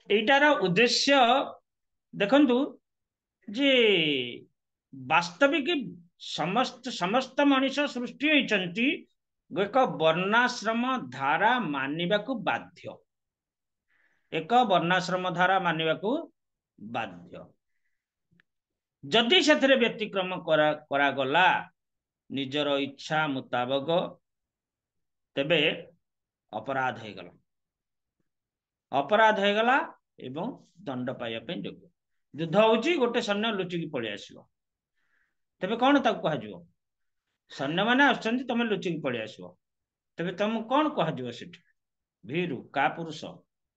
एटार उद्देश्य देखंतु जे वास्तविक समस्त समस्त मनुष्य सृष्टि होइचंती एक वर्णाश्रम धारा मानिबाकू बाध्य, एक वर्णाश्रम धारा मानिबाकू बाध्य। जदि से व्यतिक्रम करागला निजर इच्छा मुताबक तेबे अपराध हो गला, अपराध हो गला एवं दंड पाइबा योग्य। युद्ध होची गोटे सैन्य लुचिकी पलि आसिबो, तेबे कौन ताकू कह सैन्य मैंने आसुचंती तमे लुचिकी पलि आसिबो, तेबे तुमको कौन कह सेठी भीरु का पुरुष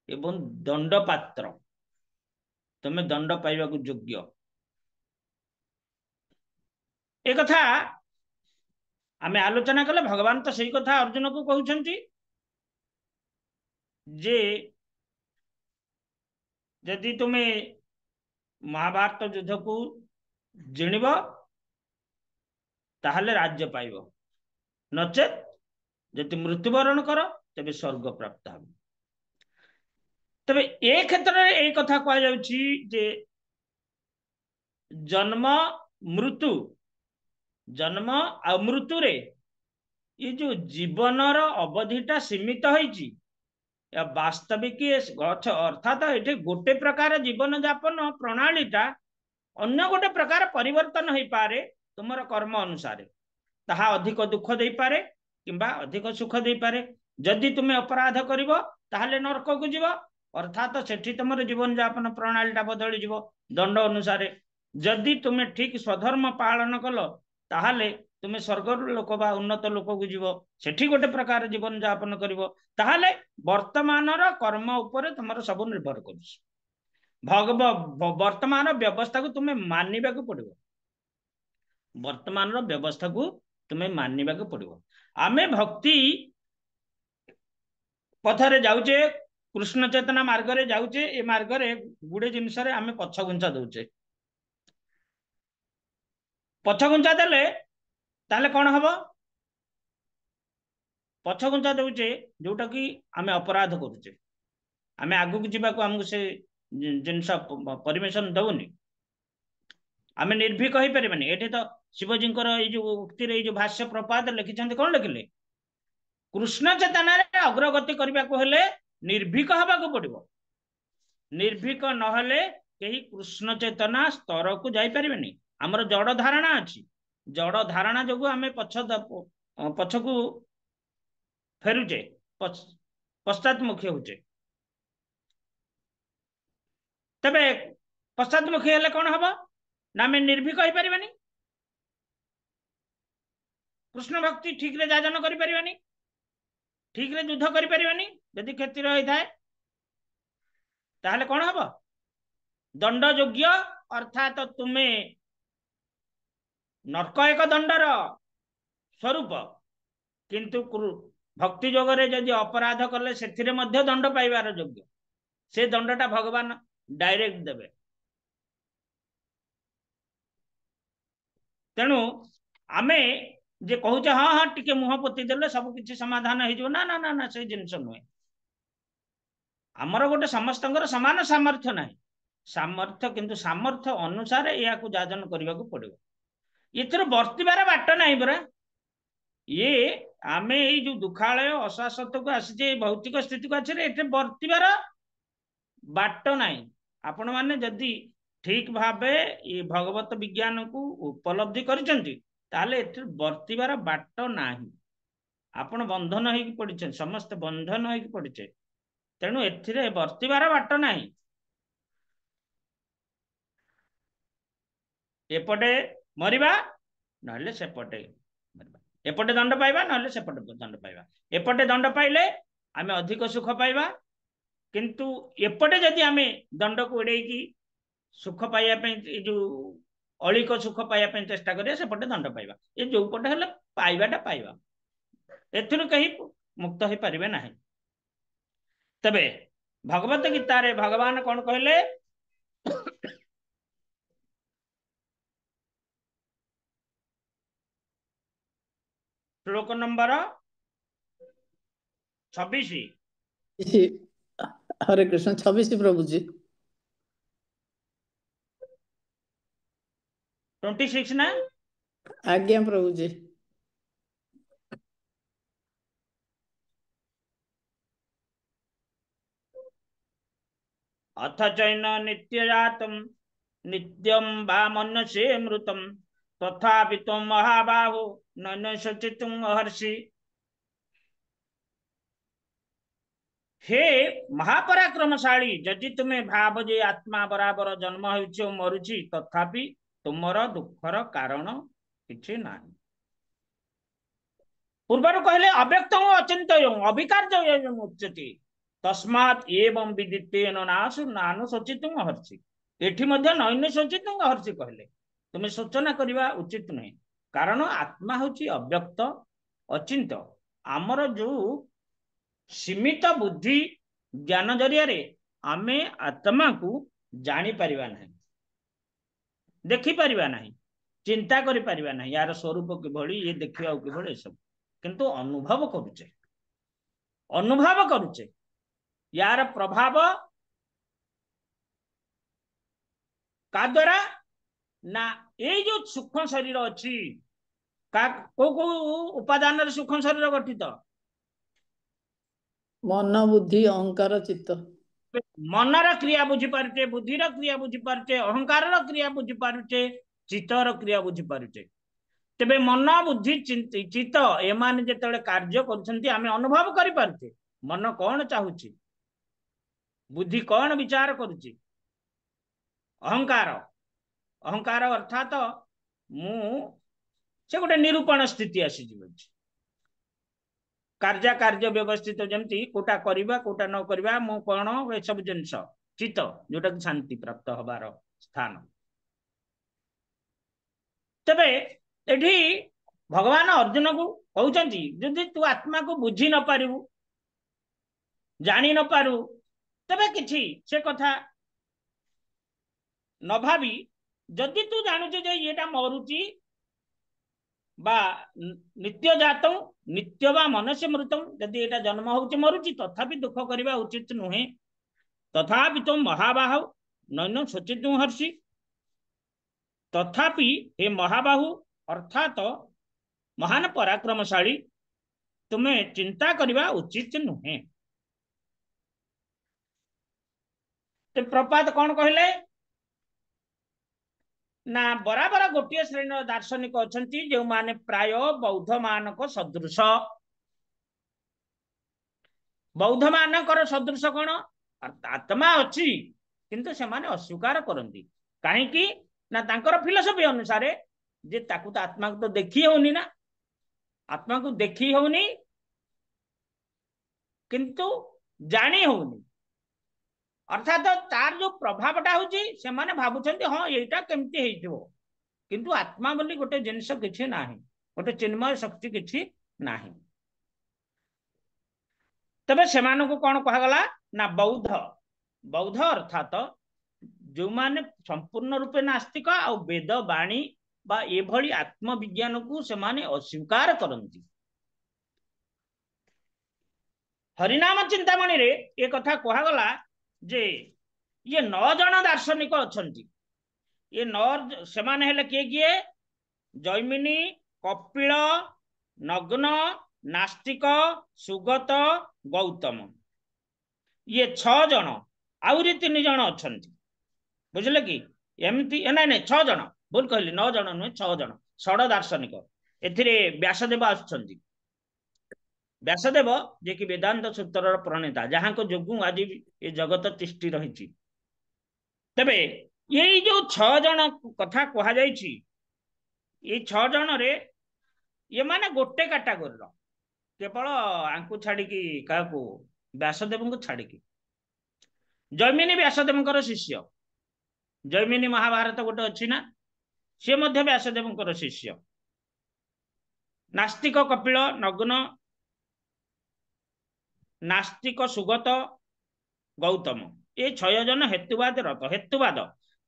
एवं दंड पात्र, तमे दंड पाइबा योग्य। एक कथा आमे आलोचना कले भगवान तो सही कथा अर्जुन को कहउछंती जे यदि तुम्हें महाभारत युद्ध को जिणब ताहले राज्य पाइब, नचेत यदि मृत्युवरण कर तेबे स्वर्ग प्राप्त हो। तबे ए क्षेत्र में एक कथा कह जाउछि जे जन्म मृत्यु, जन्म आ मृत्यु रे ये जो जीवनर अवधिटा सीमित होइछि या वास्तविक अर्थात ये गोटे प्रकार जीवन यापन प्रणालीटा अन्य गोटे प्रकार परिवर्तन हो पारे तुमर कर्म अनुसार, ताहा अधिक दुख दे पारे किंबा अधिक सुख दे पारे। जदि तुम्हें अपराध करिवो ताहले नरक को जीव, अर्थात सेठी तुमर जीवन यापन प्रणालीटा बदली जीव दंड अनुसार। जदि तुम्हें ठीक स्वधर्म पालन कल ताहले तुम्हें स्वर्ग लोक बा उन्नत लोक को जीव, सेठी गोटे प्रकार जीवन यापन करिवो। ताहले वर्तमानर कर्म उपरे तुमर सब निर्भर करुछि। वर्तमान व्यवस्था को तुम्हें मानिबा को पड़िबो, वर्तमान व्यवस्था को तुम्हें मानिबा को पड़िबो। आमे भक्ति पथरे जाउचे, कृष्ण चेतना मार्ग रे जाउचे, ए मार्ग रे गुडे जिनस रे आमे पछ गुंचा दउचे। पछ गुंचा देले ताले कोन हबो, पछ गुंचा दउचे जोटा कि आमे अपराध करूचे, आमे आगु को जीवा को हमको से जिनस परमिशन दउनी, आमे निर्भीक हो पारिबानी। एठी तो शिवजी जो उक्ति रे जो भाष्य प्रपात लिखिछन्ते कोन लिखिले, कृष्ण चेतना रे अग्रगति करबा को हेले निर्भीक हबा को पड़िबो। निर्भीक नहले कहीं कृष्ण चेतना स्तर को जाई परिबेनी। हमर जड़ धारणा अछि, जड़ धारणा जोगु आमे पछ को फेरुचे, पश्चातमुखी होचे। तबे पश्चातमुखी हेले कोन हबो ना आमे निर्भीक हो परिबानी, कृष्ण भक्ति ठीक रे जाजन करि परिबानी, ठीक रे युद्ध करि परिबानी। यदि क्षति रही थाए ताहले कोन हबो, दंड योग्य, अर्थात तुम्हें नरक एक दंडर स्वरूप, किंतु भक्ति जोगरे जदि अपराध कले से दंड पाइबार योग्य, से दंडटा भगवान डायरेक्ट देवे। तेणु आमे जे कहूचे हाँ हाँ टिके मुह पोती देले सब किछि समाधान हो, ना ना ना ना से जिनस नुहे। आमर गोटे समस्तंकर समान सामर्थ्य ना, सामर्थ्य किंतु सामर्थ्य अनुसार या जाजन करने को पड़ो। ये वर्तबार बाट ना परा, ये आमे जो दुखालय अशाश्वत को आसी भौतिक स्थिति को आछे वर्तबार बाट ना। आपण माने जदि ठीक भावे ये भगवत विज्ञान को उपलब्धि करिसेंती ताले एथे वर्तबार बाट नाही। आपण बंधन होई पड़िछे, समस्त बंधन होई पड़िछे, तेणु एथिरे वर्तबार बाट नाही। एपटे मरिबा नहले सेपटे मरिबा, एपटे दंड पाइबा नहले सेपटे दंड पाइबा। एपटे दंड पाइले आमे अधिक सुख पाइबा, किंतु एपटे जदि आमे दंड को उड़े की सुख पाइबा पे जो अलिक सुख पाइबा पे चेष्टा करिया सेपटे दंड पाइबा। ये जो पटे हेले पाइबाटा पाइबा, एथिरु कहीं मुक्त हो पारिबे नाही। तबे भगवत गीता रे भगवान कौन कहले, श्लोक नंबर 26 हरे कृष्ण 26 प्रभु जी। 26 ना? आज्ञा प्रभु जी। अथ चैन नित्य जातम नित्यम वा मन्यसे मृतम तथापि तुम महाबाहो न शोचितुम हर्षि। हे महापराक्रमशाली, जदि तुम्हें भाव जे आत्मा बराबर जन्म हो मरुची तथापि तुमर दुखर कारण किछि नाही। पूर्वर कहले अव्यक्त अचिंत्य अविकार्य उच्यते तस्मात् एवं विदितेन नासु नानुशोचितुम हर्षि। एठी मध्य नैन शोचितुम हर्षि कहले तुम्हें सूचना करवा उचित नुहे, कारण आत्मा होची अव्यक्त अचिंत्य। आमर जो सीमित बुद्धि ज्ञान जरिया आमे आत्मा को जानी परिबा नहीं, देखि परिबा नहीं, चिंता करि परिबा नहीं, यार स्वरूप किभଳି ये देखिबा किभଳି सब, किंतु अनुभव करुचे, अनुभव करुचे यार प्रभाव का द्वारा ना ये जो सूक्ष्म शरीर अच्छी को उपादान सूक्ष्म शरीर गठित मन बुद्धि अहंकार चित्त। मनर क्रिया बुझी पारुचे, बुद्धिर क्रिया बुझी पारुचे, अहंकार क्रिया बुझी पारुचे, चित्तर क्रिया बुझी पारुचे। तेबे मन बुद्धि चित्त एमाने जेतेबेले कार्य करछन्ती आमे अनुभव करि पारुचे मन कौन चाहूची, बुद्धि कौन विचार करुची। अहंकार, अहंकार अर्थात मु से गोटे निरूपण स्थिति आसी जीवछ, कार्य कार्य व्यवस्थित जमती कोटा करवा कोटा न करवा मु कौन ए सब जिनस चित्त जोटा कि शांति प्राप्त हबार स्थान। तबे एठी भगवान अर्जुन को कहउचंती जदि तू आत्मा को बुझी न पारू, जानी न पारू, तबे किछि से कथा न भावी जदि तू जानुचे जे येटा मरुची बा नित्य जातम नित्य बा मनस्य मृतम, यदि एटा जन्म होउचे मरुची तथापि दुख करबा उचित नुहे, तथापि तुम महाबाहु नैन शोचितुम हर्षि। तथापि हे महाबाहु अर्थात महान पराक्रमशाली तुम्हें चिंता करबा उचित नुहे। तो प्रपात कौन कहले ना बराबर गोटे श्रेणी दार्शनिक अच्छा जो माने प्राय बौद्ध मानक सदृश, बौद्ध मानकर सदृश कौन आत्मा अच्छी किंतु से माने अस्वीकार करती कहीं ना तांकर फिलोसफी अनुसार जे ताकू तो आत्मा को तो देखी होनी ना, आत्मा को देखी होनी किंतु जानी होनी, अर्थात तार जो प्रभावटा होची से माने भाबुछंती हाँ एटा केमती हेइथिबो किंतु आत्मा बोली गोटे जिनिस किछि नाही, गोटे चिन्मय शक्ति किछि नाही। तबे सेमान को कौन कहगला ना बौद्ध, बौद्ध अर्थात जो माने संपूर्ण रूपे नास्तिक आ वेद वाणी बा एभली आत्मविज्ञान को से माने अस्वीकार करती। हरिनाम चिंतामणि रे ए कथा कहगला जे ये 9 जन दार्शनिक अच्छंती, ये 9 से माने हेले किए किए जैमिनी, कपिल, नग्न, नास्तिक, सुगत, गौतम, ये 6 जन आउरी 3 जन अच्छंती, बुझले कि एमती नहीं नहीं 6 जन भूल कहली 9 जन नुहे 6 जन षड दार्शनिक एथिरे व्यासदेव आछंती। व्यासदेव जे कि वेदांत सूत्र प्रणेता जहां को जोगु आज ये जगत तिष्टि रही। तबे ये जो 6 जन कथा कहा जाइछि ये 6 जन रे ये माने गोटे कैटेगोरी केवल आंकु छाड़ी क्या व्यासदेव को छाड़ी। जैमिनी व्यासदेव शिष्य, जैमिनी महाभारत गोटे अच्छी ना सी मध्य व्यासदेव शिष्य। नास्तिक कपिल, नग्न, नास्तिक सुगत, गौतम ये 6 जन हेतुवाद रत। हेतुवाद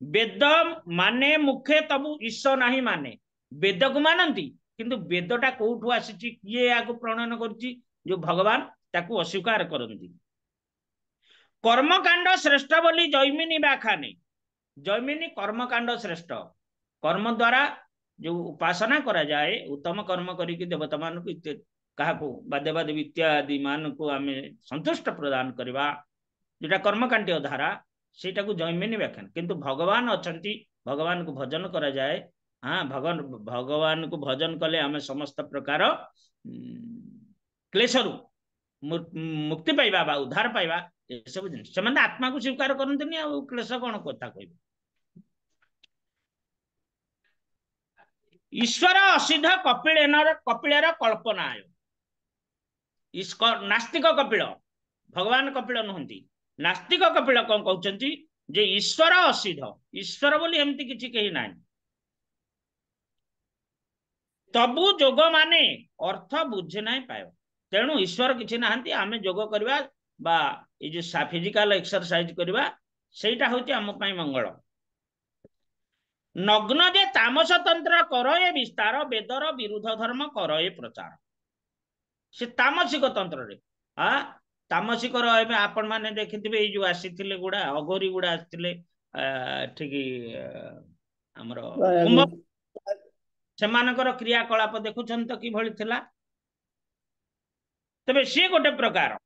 वेद माने मुखे तबु ईश नाही माने वेद को मानती किंतु वेदटा कौठू आसी किए या प्रणयन कर जो भगवान ताकू अस्वीकार करती। कर्मकांड श्रेष्ठ बोली जैमिनी व्याख्या नहीं। जैमिनी कर्मकांड श्रेष्ठ, कर्म द्वारा जो उपासना करा जाए, उत्तम कर्म करिक देवता मान क्या देवादेवी इत्यादि मान को आम संतुष्ट प्रदान करवा, जोटा कर्मकांडीय धारा सेटा को जैमिनी व्याख्यान। किंतु भगवान अच्छी, भगवान को भजन करा जाए। हाँ, भगवान को भजन कले आम समस्त प्रकार क्लेश मुक्ति पाइबा, उद्धार पाइबा। ये सब जिनिस से आत्मा को स्वीकार करते आ क्लेश कौन कथा कह। ईश्वर असिद्ध कपिलर कल्पना। नास्तिक कपिल, भगवान कपिल नुहति, नास्तिक कपिल कौन कहते जे ईश्वर असिद्ध, ईश्वर बोली एमती किछि कही ना। तबु जोग माने अर्थ बुझे ना पाए, तेणु ईश्वर किछि नाहंती, आमे जोग करवा बा ए जो फिजिकल एक्सरसाइज करवा, सेटा होती आम पई मंगल। नग्न जे तामस तंत्र करए विस्तार, वेदर विरुद्ध धर्म करए प्रचार। से तामसिक तंत्र रे तामसिक आपण माने देखिथिबे जो आसीथिले गुडा अघोरी गुडा आसीथिले ठीक हमर कुंभ, सेमानकर क्रियाकलाप देखुछन तो कि भଳି थिला। तबे सी गोटे प्रकार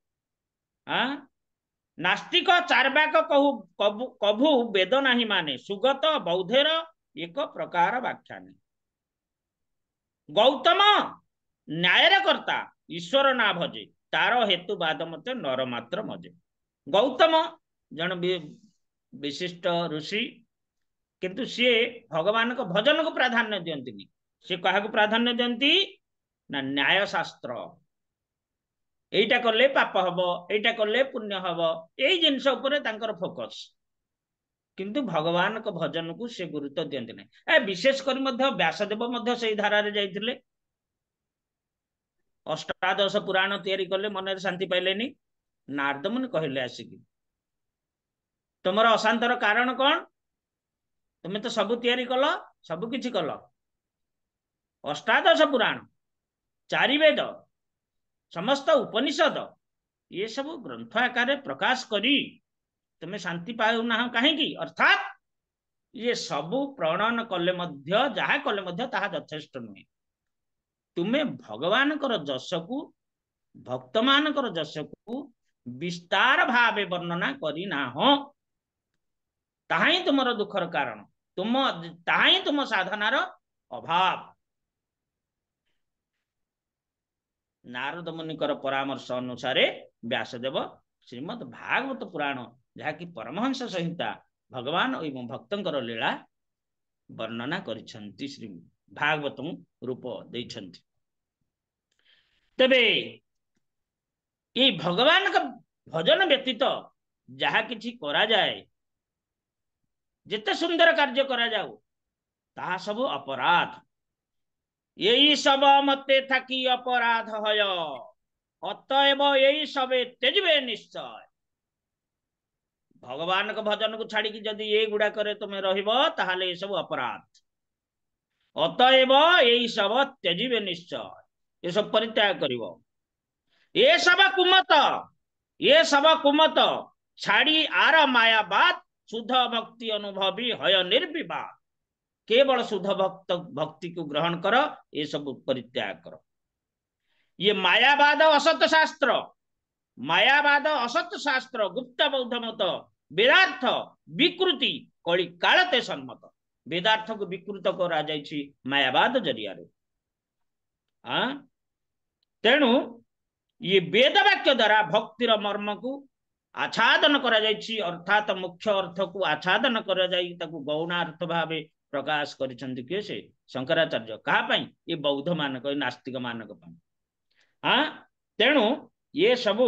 नास्तिक चारबाक कभु वेद नाही माने, सुगत बौद्धेर एक प्रकार व्याख्यान। गौतम न्यायर कर्ता, ईश्वर ना भजे, तार हेतुवाद मत नर मात्र मजे। गौतम जन विशिष्ट ऋषि, किंतु सी भगवान को भजन को प्राधान्य दियंती। सी क्या प्राधान्य दियंती ना न्याय शास्त्र, एटा करले पाप हबो, एटा करले पुण्य हबो, एई जिंस उपरे तांकर फोकस। किंतु भगवान को भजन को से गुरुत्व दियंती नहीं। विशेष कर मध्य व्यासदेव मध्य से धारा रे जाइथिले, अष्टादश पुराण तैयारी कले, मन शांति पाइलेनी। नारद मुनि कहले आसिक तुमर अशांतर कारण कौन? तुम्हें तो सब तैयारी कल, सब किछि कल, अष्टादश पुराण, चारि वेद, समस्त उपनिषद, ये सब ग्रंथ आकार प्रकाश करी तुम्हें शांति पाऊ ना कहीं। अर्थात ये सब प्रणयन कले मध्य, जहा कले मध्य ताहा यथेष्ट नुहे। तुम्हें भगवान कर जश को, भक्त मान कर जश को विस्तार भावे वर्णना करना हो, ताही तुमर दुखर कारण, ताही तुम साधनार अभाव। नारद मुनिकर परामर्श अनुसार व्यासदेव श्रीमद भागवत पुराण, जहाँकि परमहंस संहिता भगवान एवं भक्तंकर लीला वर्णना करिसंति, श्री भागवत रूप देइछंति। तबे ये भगवान का भजन व्यतीत जहा किछि करा जाए, जिते सुंदर कार्य करा जाऊ, ताहा सब अपराध। यही सब मते थकी अपराध हय, अतएव यही सबे तेजबे निश्चय। भगवान को भजन को छाड़ी कि जदि ये गुड़ा करे तुम्हें रहिबो, ताहाले ये सब अपराध। अतएव यही सब तेजबे निश्चय, ये सब परित्याग करिवो। ये सब कुमत, ये सब कुमत छाड़ी आर माया बात, शुद्ध भक्ति अनुभवी हय निर्विवाद। केवल शुद्ध भक्ति को ग्रहण करो, ये सब परित्याग करो। ये मायावाद असत शास्त्र, मायावाद असत शास्त्र, गुप्त बौद्ध मत, वेदार्थ विकृति कली कालते सन्मत। वेदार्थ को विकृत करा जायछि मायावाद जरिया। तेणु ये वेद वाक्य द्वारा भक्तिर मर्म को आच्छादन करा जायछि, अर्थात मुख्य अर्थ को आच्छादन करा जाय, ताकू गौणार्थ भावे प्रकाश करिसंति के से शंकराचार्य। कहा पई? ये बौद्ध मानक, नास्तिक मानक पई। तेणु ये सब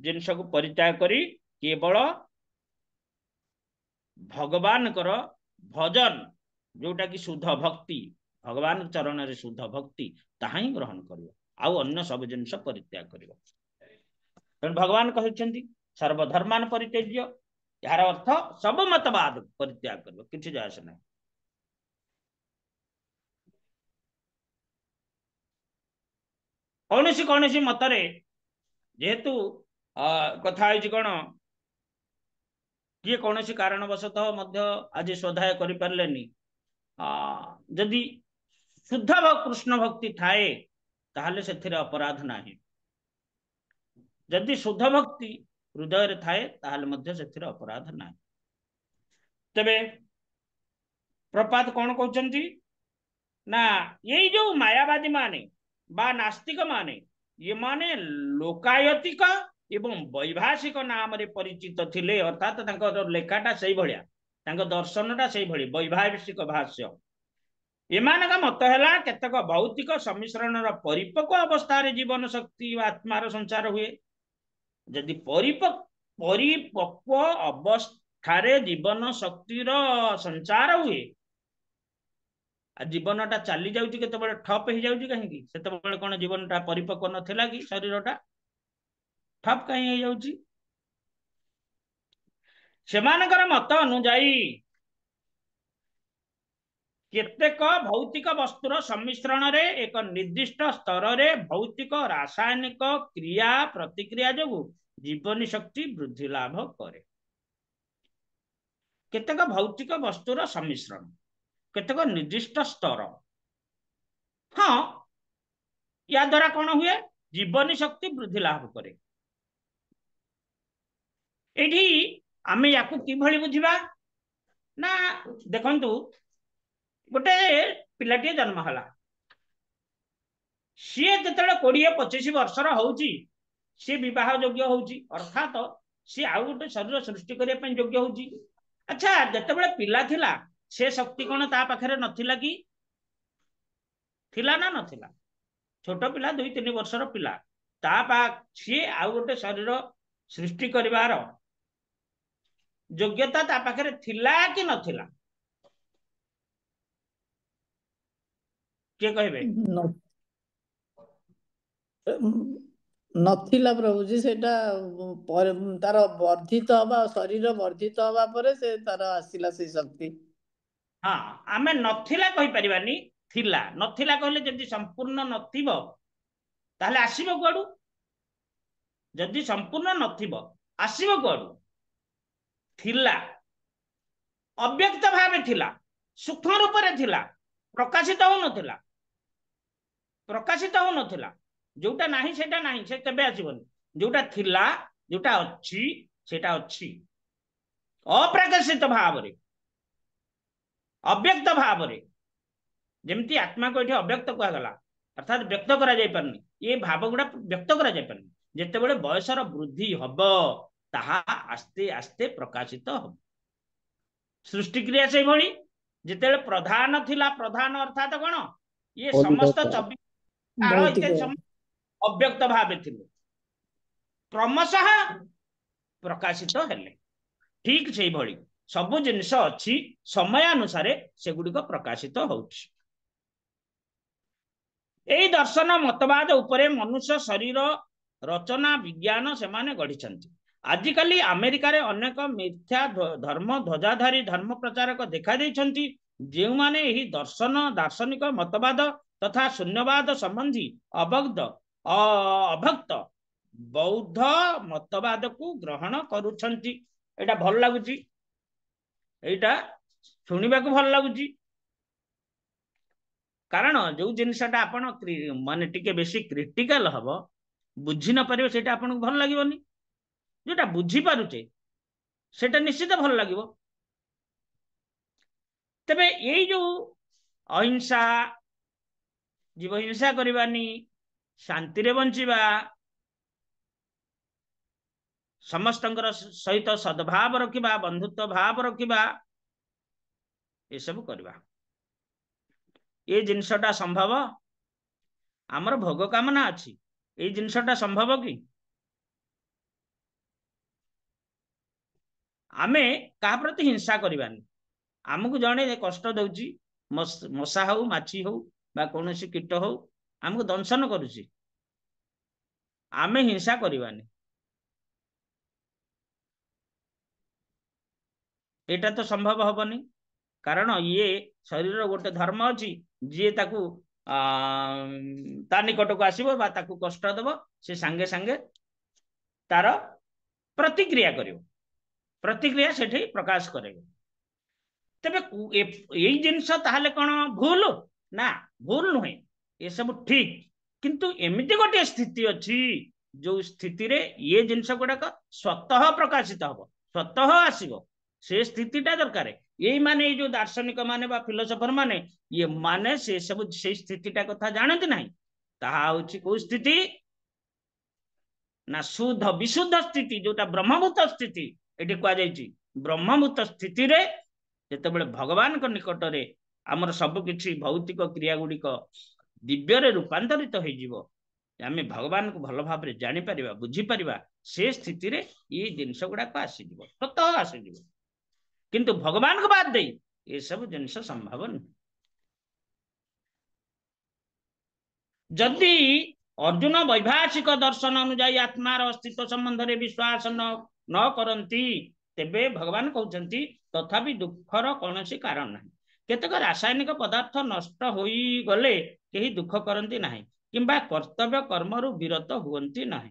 जिनस को परित्याग करी केवल भगवान कर भजन, जोटा कि शुद्ध भक्ति, भगवान चरण रे शुद्ध भक्ति, ताहा ही ग्रहण करियो, आउ अन्य सब जिनस परित्याग करियो। तेणु भगवान कहते सर्वधर्मान परित्यज्य, यार अर्थ सब मतवाद परित्याग करियो, किछि जायस नहीं। कौन सी मतरे जेहेतु कथा कौन किए कौन कारणवशतः मध्य आज स्वाध्याय कर पारे जदि शुद्ध कृष्ण भक्ति थाए ताहले से अपराध नाही जदि शुद्ध भक्ति हृदय थाए ताहले मध्य से अपराध नाही तबे प्रपात कौन कहते ना यही जो मायावादी माने बा नास्तिक माने ये माने लोकायतिक एवं वैभाषिक नाम रे परिचित थिले अर्थात तांको लेखाटा सही भलिया तांको दर्शनटा सही भली वैभाषिक भाष्य एमानका मत है केतक भौतिक सम्मिश्रण परिपक्व अवस्था जीवन शक्ति आत्मार संचार हुए जदि परिपक्व अवस्था जीवन शक्तिर संचार हुए जीवनटा चली जाऊँ केतबेले ठप हो जाऊँ कहीं से कौन जीवनटा परिपक्व नथिला कि शरीरटा ठप कहीं हो जाऊँ सेमानकर मत अनुजाई केतेक भौतिक वस्तुर सम्मिश्रण रे एक निर्दिष्ट स्तर रे भौतिक रासायनिक क्रिया प्रतिक्रिया जो जीवन शक्ति वृद्धि लाभ करे केतेक भौतिक वस्तुर सम्मिश्रण केतेक निर्दिष्ट स्तर हाँ या द्वारा कौन हुए जीवन शक्ति वृद्धि लाभ करे एठी आमे याकू किभली बुझिबा ना देखंतु गोटे पिलाटी जन्म हला सी जो 20-25 वर्षर होउची सी विवाह योग्य होउची अर्थात सी आउ गोटे शरीर सृष्टि करने योग्य होउची अच्छा जितेबाला पिला थिला से शक्ति कौन ता पाखरे नथिला कि थिला ना नथिला छोट पिला 2-3 वर्षर पिला सी आउ गोटे शरीर सृष्टि करिवार योग्यता ता पाखरे थिला कि नथिला किए कहबे नथिला प्रभुजी सेटा तार वर्धित हवा शरीर वर्धित हवा परे से तार आसिला से शक्ति हाँ आमे नथिला कहि परिबानी थिला नथिला कहले जदि संपूर्ण नथिबो ताहले आसीबो कोडू जदि संपूर्ण नथिबो आसीबो कोडू थिला अव्यक्त भावे थिला सूक्ष्म रूप रे थिला प्रकाशित हो नथिला जोटा नाही सेटा नाही से केबे आसीबोनी जोटा थिला जोटा अछि सेटा अछि अप्रकाशित भाव रे अव्यक्त भाव रे जेमती आत्मा को एठी अव्यक्त कहा गला अर्थात व्यक्त करा जाय परनी ये भाव गुडा व्यक्त करा जाय परनी जेतेबेले बयसर वृद्धि हबो ताहा आस्ते आस्ते प्रकाशित हबो सृष्टि क्रिया से भली जेतेबेले प्रधान थिला प्रधान अर्थात कोन ये समस्त 24 काल इत्यादि अव्यक्त भावे थिले क्रमशः प्रकाशित हेले ठीक से भली सबु जिनिस अच्छी समय अनुसार से गुड़िक प्रकाशित होउछि एई दर्शन मतवाद उपरे मनुष्य शरीर रचना विज्ञान से माने गढ़िछन्ति आजिकाली अमेरिका रे अनेक मिथ्या धर्म ध्वजाधारी धर्म प्रचारक देखा देइछन्ति जेउ माने एही दर्शन दार्शनिक मतवाद तथा शून्यवाद संबंधी अभक्त बौद्ध मतवाद को ग्रहण करुछन्ति एटा भल लागुची एटा शुणिबा को भल लागुची कारण जो जिनसटा आपण माने टिके बेसी क्रिटिकल हबो बुझी न परिबो सेटा आपण को भल लागिबोनी जोटा बुझी पारुचे सेटा निश्चित भल लागिबो तबे एई जो अहिंसा जीव हिंसा करिबानी शांति रे बंचिबा समस्तंकर सहित सद्भाव रखिबा बंधुत्व भाव रखिबा ये सब करबा ये जिनसटा संभव आमर भोग कामना अच्छी ये जिनसटा संभव कि आमे कहा प्रति हिंसा करबानी आमको जड़े कष्ट दउची मशा हो माछी हो बा कौन कीट हो आमको दंशन करुची आमे हिंसा करबानी एटा तो संभव हबनी कारण ये शरीर गोटे धर्म अच्छी जी ताकू ता निकट को आसब बा ताकू कष्ट दब से सांगे सांगे तार प्रतिक्रिया करियो प्रतिक्रिया सेठी प्रकाश करे तेबे यही जिनस ताहले कौन भूल ना भूल नुहे ये सब ठीक किंतु एमिति गोटे स्थिति अच्छी जो स्थिति रे ये जिनस गुड़ाक स्वतः प्रकाशित हम स्वतः आसब से स्थितिटा दरकार यही माने ये जो दार्शनिक माने बा फिलोसोफर माने ये माने से सब से स्थितिटा कथा जानते ना ताहा होची को स्थिति ना शुद्ध विशुद्ध स्थिति जोटा ब्रह्मभूत स्थिति एटी कह जाइछि ब्रह्मभूत स्थिति रे जेतेबेले भगवान को निकट रे हमर सब किछि भौतिक क्रिया गुड़िक दिव्य रे रूपांतरित हो जिवो आमे भगवान को भल भाव रे जानि परिबा बुझी परिबा से स्थिति रे ये जिंस गुडा को आसी जिवो स्वतः आसी जिवो किंतु भगवान को बात दे ये सब जिंस संभव नहीं जदि अर्जुन वैभाषिक दर्शन अनुजाई आत्मार अस्तित्व संबंध में विश्वास न करती तेबे भगवान कहते तथापि दुखर कौन कारण ना केतक रासायनिक पदार्थ नष्ट हो गले कहीं दुख करती ना किंबा कर्तव्य कर्मरु विरत हुअंती ना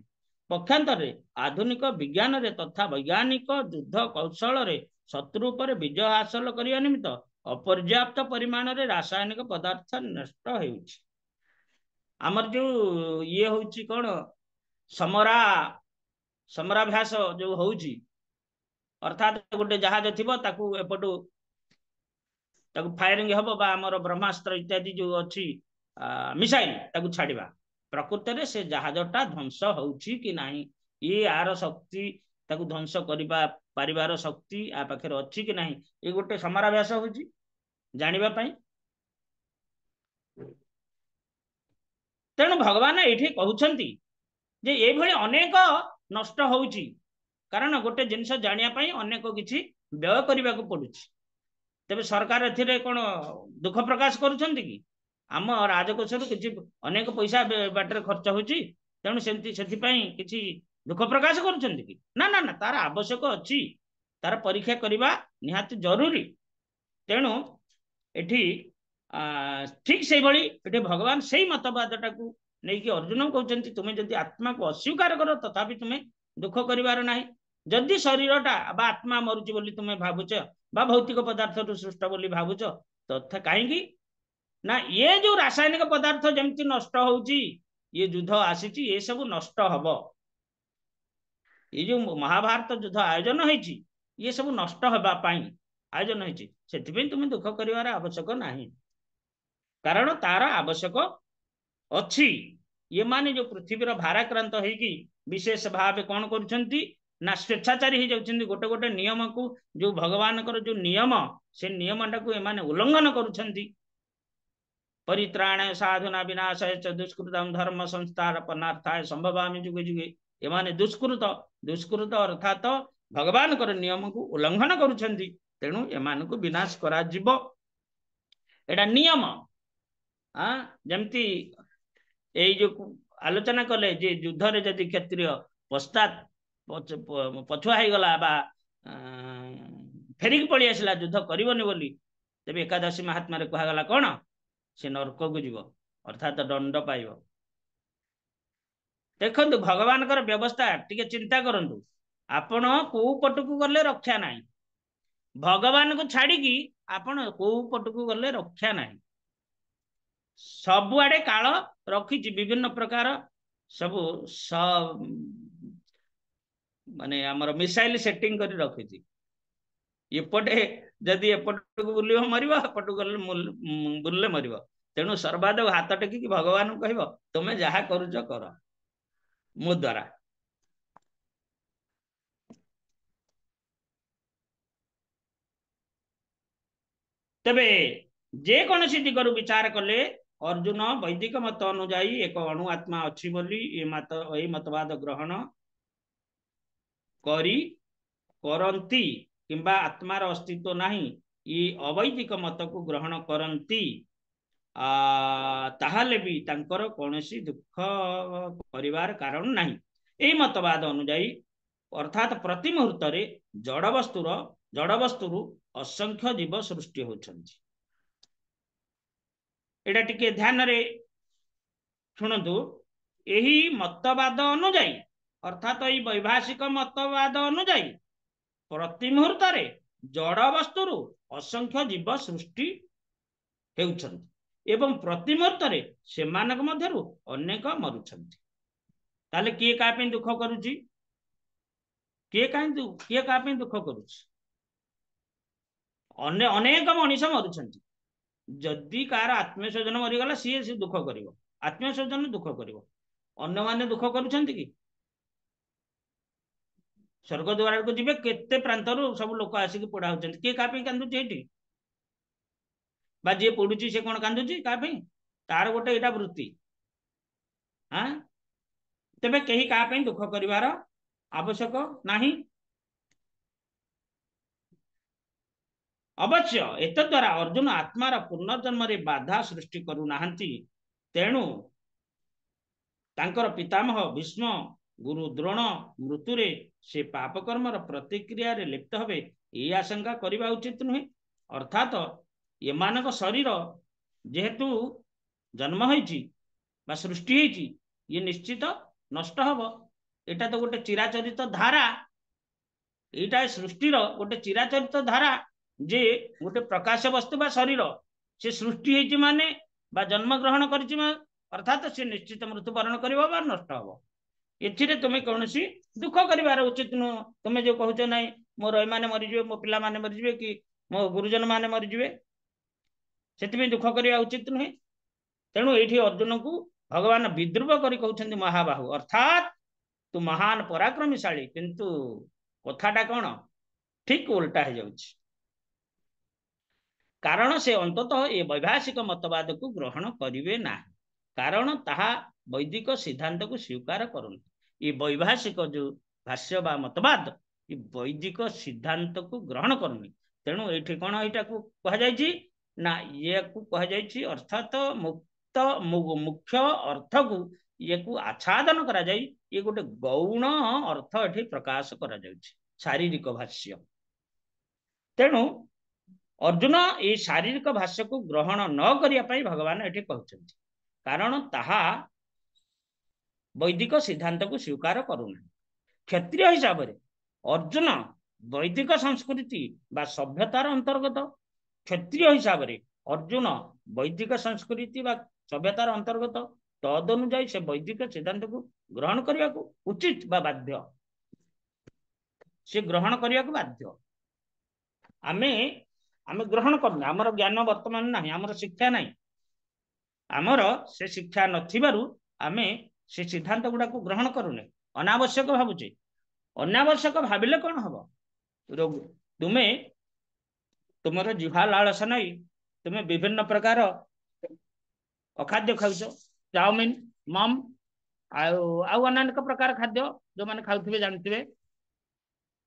पक्षांतर आधुनिक विज्ञान रे तथा वैज्ञानिक युद्ध कौशल रे शत्रु पर विजय हासिल करने निमित्त अपर्याप्त परिमाण रे रासायनिक पदार्थ नष्ट होउछि आमर जो ये होउछि कोन समराभ्यास जो होउछि अर्थात गोटे जहाज थिबो ताकू एपटू ताकू फायरिंग हबो बा हमर ब्रह्मास्त्र इत्यादि जो अछि मिसाइल ताकू छाड़िबा प्रकृत रे से जहाजटा ध्वंस होउछि कि नाही ये आर शक्ति ताकू ध्वंस करिबा परिवार शक्ति आ पाखर अछि कि नाही ये गोटे समराभ्यास होउछि जानिबा पई तेणु भगवान ये कहते जे ये भली अनेक नष्ट होउछि कारण गोटे जिनस जानिया अनेक किछि व्यय करने को पड़ुछि तेबे सरकार एथिरे कोन दुख प्रकाश करुछंती कि आम राजकोष किछि अनेक पैसा बाटर खर्च होउछि तेणु सेंति किछि दुख प्रकाश करुछंती कि ना ना ना तार आवश्यक अछि तार परीक्षा करबा निहात जरूरी तेणु एठी ठीक से भली एठी भगवान से मतवादटा को नहीं कि अर्जुन कहते तुम्हें जदि आत्मा को अस्वीकार करो तथापि तुम्हें दुख करिवार नाही जदि शरीरटा बा आत्मा मरुची बोली तुम्हें भावुच बा भौतिक पदार्थ सृष्ट बोली भावुच तथा कहीं ना ये जो रासायनिक पदार्थ जमती नष्ट होउची ये युद्ध आसीची ये सब नष्ट हब ये जो महाभारत युद्ध आयोजन होइची ये सब नष्ट हबा पाई आयोजन होइची सेथिबे तुम्हें दुख करिवार आवश्यक नाही कारण तार आवश्यक अच्छी ये माने जो पृथ्वीर भाराक्रांत होगी विशेष भाव कौन करुछंती ना स्वेच्छाचारी हो जाउछंती गोटे गोटे नियम को जो भगवान जो नियम से नियमटा को एमाने उल्लंघन करुछंती परित्राणाय साधुना विनाशाय च दुष्कृतम धर्म संस्थार पनार्थाय संभवामि जुगे जुगे एमाने दुष्कृत अर्थात भगवान कर नियम को उल्लंघन करुछंती तेणु एमान को विनाश करा जिवो एटा नियम जमती यही जो आलोचना कले जे युद्ध रे जदि क्षत्रिय पश्चात पछुआ हो गला बा फेरिक पड़ी आसला युद्ध करबनी बोली तेबे एकादशी महात्मा रे कहगला कौन से नरक को जीव अर्थात दंड पाइब देखंतु भगवान कर व्यवस्था टिके चिंता करंतु आपण को पटकू गले रक्षा नाही भगवान को छाड़ी की आपण को पटकू गले रक्षा नाही सबुआडे काल रखी विभिन्न प्रकार सब माने आमर मिसाइल सेटिंग कर रखी एपटे जदि एपट बुल मर एपट गले बुलले मर तेणु सर्वाध हाथ टेकिकी भगवान को कह तुम्हें जहा करुच कर मो द्वारा तेबे जे कौन दिगरु विचार कले अर्जुन वैदिक मत अनुजाई एक अणु आत्मा अच्छी बोली ये मतवाद ग्रहण करती किंबा आत्मार अस्तित्व नहीं ये अवैदिक मत को ग्रहण करती ताहले भी तांकर कौनसी दुख परिवार कारण नहीं यही मतवाद अनुजाई अर्थात प्रति मुहूर्त रे जड़वस्तुरु असंख्य जीव सृष्टि होछंती एटा टिके ध्यान रे शुणु यही मतवाद अनुजाई अर्थात यही वैभाषिक मतवाद अनुजाई प्रति मुहूर्त जड़ वस्तु असंख्य जीव सृष्टि हेउछन्ति एवं प्रति मुहूर्त से अनेक मरुछन्ति। ताले किए का पे दुख करूची, किए का पे दुख करूची? अनेक मनीष मरुछन्ति। जदि कार आत्मीय स्वजन मरीगला सी दुख कर, आत्मीय स्वजन दुख कर, अन्य माने दुख करुछन्ति कि? स्वर्ग द्वार को जीवे केते प्रांतर सब लोक आसिक पोड़ा होचन्ति, किए का पे कांदुची एठी? बा जे पड़ुची से कौन कांदुची का पे? तार गोटे एटा वृत्ति। हाँ, तेबे कहीं का पे दुख करिवार आवश्यक नाही। अवश्य एत द्वारा अर्जुन आत्मार पुनर्जन्म रे बाधा सृष्टि करू नाहंती। तेणु तांकर पितामह भीष्म, गुरु द्रोण मृत्यु रे से पाप कर्मर प्रतिक्रिया रे लिप्त हबे ए आशंका करिबा उचित नुहे। अर्थात एमानक शरीर जेहेतु जन्म होइची बा सृष्टि होइची, ये निश्चित नष्ट हब। एटा तो गोटे चिराचरित धारा, एटा सृष्टिर गोटे चिराचरित धारा जे गोटे प्रकाश वस्तु बा शरीर से सृष्टि होइची माने बा जन्म ग्रहण करिची अर्थात से निश्चित मृत्युवरण करिबो बा नष्ट हब। एथिरे तुमे कौनसी दुख करिवार उचित नु। तुमे जो कहूच नाही मोर ए माने मरिजिवे, मो पिला माने मरिजिवे कि मो गुरुजन माने मरिजिवे, सेति दुख करिवा उचित नुहे। तेणु एठी अर्जुन को भगवान विद्रुप करी कहउछन्ति महाबाहु, अर्थात तू महान पराक्रमशाली, किंतु कथाटा कौन ठीक उल्टा हो जाउछि। कारण से अंततः ये वैभाषिक मतवाद को ग्रहण करिवे ना, कारण ताहा वैदिक सिद्धांत को स्वीकार करूँ। ये वैभाषिक जो भाष्य बा मतवाद ये वैदिक सिद्धांत को ग्रहण करूनी। तेणु ये कौन यहाँ को कह जाइछि ना, ये को कह जाइछि अर्थात मुक्त मुख्य अर्थ को ये को आच्छादन करा जाई, ये गोटे गौण अर्थ एठी प्रकाश करा जाउछि, शारीरिक भाष्य। तेणु अर्जुन ये शारीरिक भाष्य को ग्रहण न करिया पई भगवान एठी कहउछन्ति, कारण ताहा वैदिक सिद्धांत को स्वीकार करूना। क्षत्रिय हिसाब से अर्जुन वैदिक संस्कृति बा सभ्यतार अंतर्गत, क्षत्रिय हिसाब से अर्जुन वैदिक संस्कृति बा सभ्यतार अंतर्गत, तद अनुଯାयी से वैदिक सिद्धांत को ग्रहण करने को उचित बा बाध्य, से ग्रहण करने को बाध्य। आमे आमे ग्रहण करना, आमर ज्ञान वर्तमान ना, आमर शिक्षा ना, आमर से शिक्षा नथिबारु आमे से सिद्धांत गुड़ा को ग्रहण करूने, अनावश्यक भावुचे। अनावश्यक भाविले कौन हम, तुमे तुमर जिह्वा लालसा नहीं, तुम्हें विभिन्न प्रकार अखाद्य खाऊच, चाउमिन मम आउ अनेक प्रकार खाद्य जो मैंने खाऊे जानते,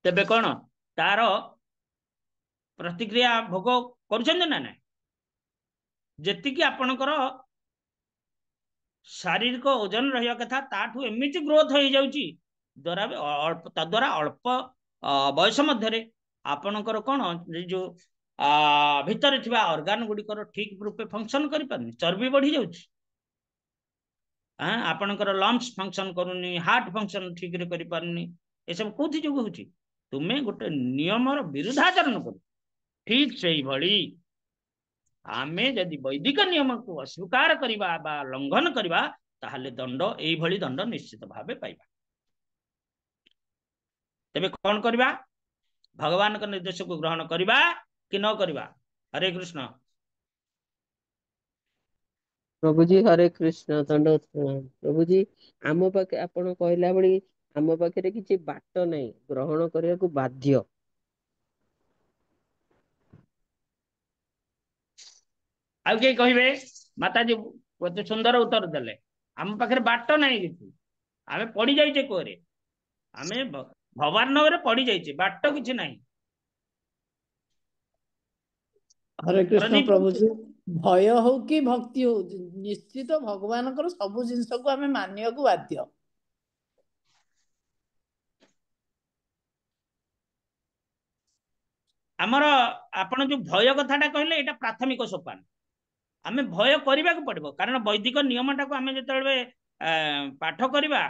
तेबे कौन तार प्रतिक्रिया भोग करुछन्ते ना ना? जेतिकी आपणकर शारीरिक ओजन रहा कथा ताठू एमती ग्रोथ हो जाउची द्वारा तद्वारा अल्प बयस मध्य आपणकर कौन जो भितर थिबा ऑर्गन गुड़िकर ठीक रूपे फंक्शन करि पारनी, चर्बी बढ़ी जाउची, आपणकर लंग्स फंक्शन करूनी, हार्ट फंक्शन ठीक रे करि पारनी। ए सब कोथि जो होउची, तुमे गोटे नियमर विरुद्धाचरण कर। ठीक से भली आमे जदि वैदिक नियम को अस्वीकार करिबा बा लंघन करिबा ताहले दंड एई भली दंड निश्चित भावे पाइबा। तेबे कौन करिबा? भगवान का निर्देश को ग्रहण करिबा कि न करिबा? हरे कृष्ण। प्रभु जी हरे कृष्ण, दंड प्रभु जी। आम पाखे आपण कहला बड़ी आम पाखे किसी बाट नहीं, ग्रहण करने को बाध्य। आउ के कहिबे माताजी बहुत सुंदर उत्तर देले, आम पाखे बाट नहीं किसी, आमे पड़ी जाइछे कोरे, आमे भवार्णव रे पड़ी जाइछे, बाट किछि नहीं। हरे कृष्ण प्रभु जी। भय हो कि भक्ति हो, निश्चित भगवान सब जिनस को आमे मानिया को बाध्य। आमर आपण जो भय कथाटा कहले एटा प्राथमिक सोपान, आमे भय करबा को पड़बो, कारण वैदिक नियमटा को आमे जतबे पाठ करबा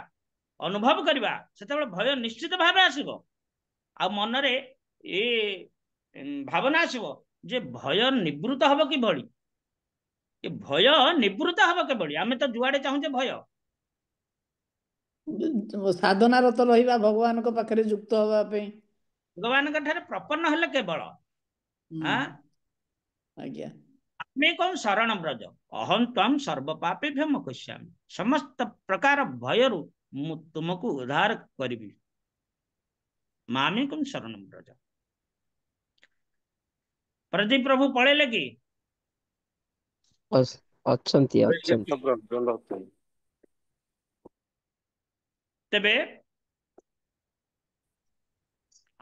अनुभव करबा सेतबे भय निश्चित भावे आसीबो। आ मनरे ଏ ଭାବନା ଆସିବ ଯେ ଭୟ ନିବୃତ୍ତ ହବ କିଭଳି, ଏ ଭୟ ନିବୃତ୍ତ ହବ କିଭଳି। ଆମେ ତ ଯୁଆଡେ ଚାହୁଁଛେ ଭୟ। ସାଧନାରତ ରହିବା ଭଗବାନଙ୍କ ପାଖରେ ଯୁକ୍ତ ହବା ପାଇଁ, ଭଗବାନଙ୍କ ଠାରେ ପ୍ରପନ୍ନ ହେଲେ କେବଳ ଆଜ୍ଞା ଆମେ କଣ ଶରଣ ବ୍ରଜ ଅହಂ ତ୍ୱଂ ସର୍ବ ପାପେଭ୍ୟ ମୋକ୍ଷ୍ୟାମି, ସମସ୍ତ ପ୍ରକାର ଭୟରୁ ମୁଁ ତୁମକୁ ଉଦ୍ଧାର କରିବି। ମାମେକଂ ଶରଣ ବ୍ରଜ। ପ୍ରଦୀପ ପ୍ରଭୁ ପଳେଇଲେ କି? ଅଛନ୍ତି ଅଛନ୍ତି। ତେବେ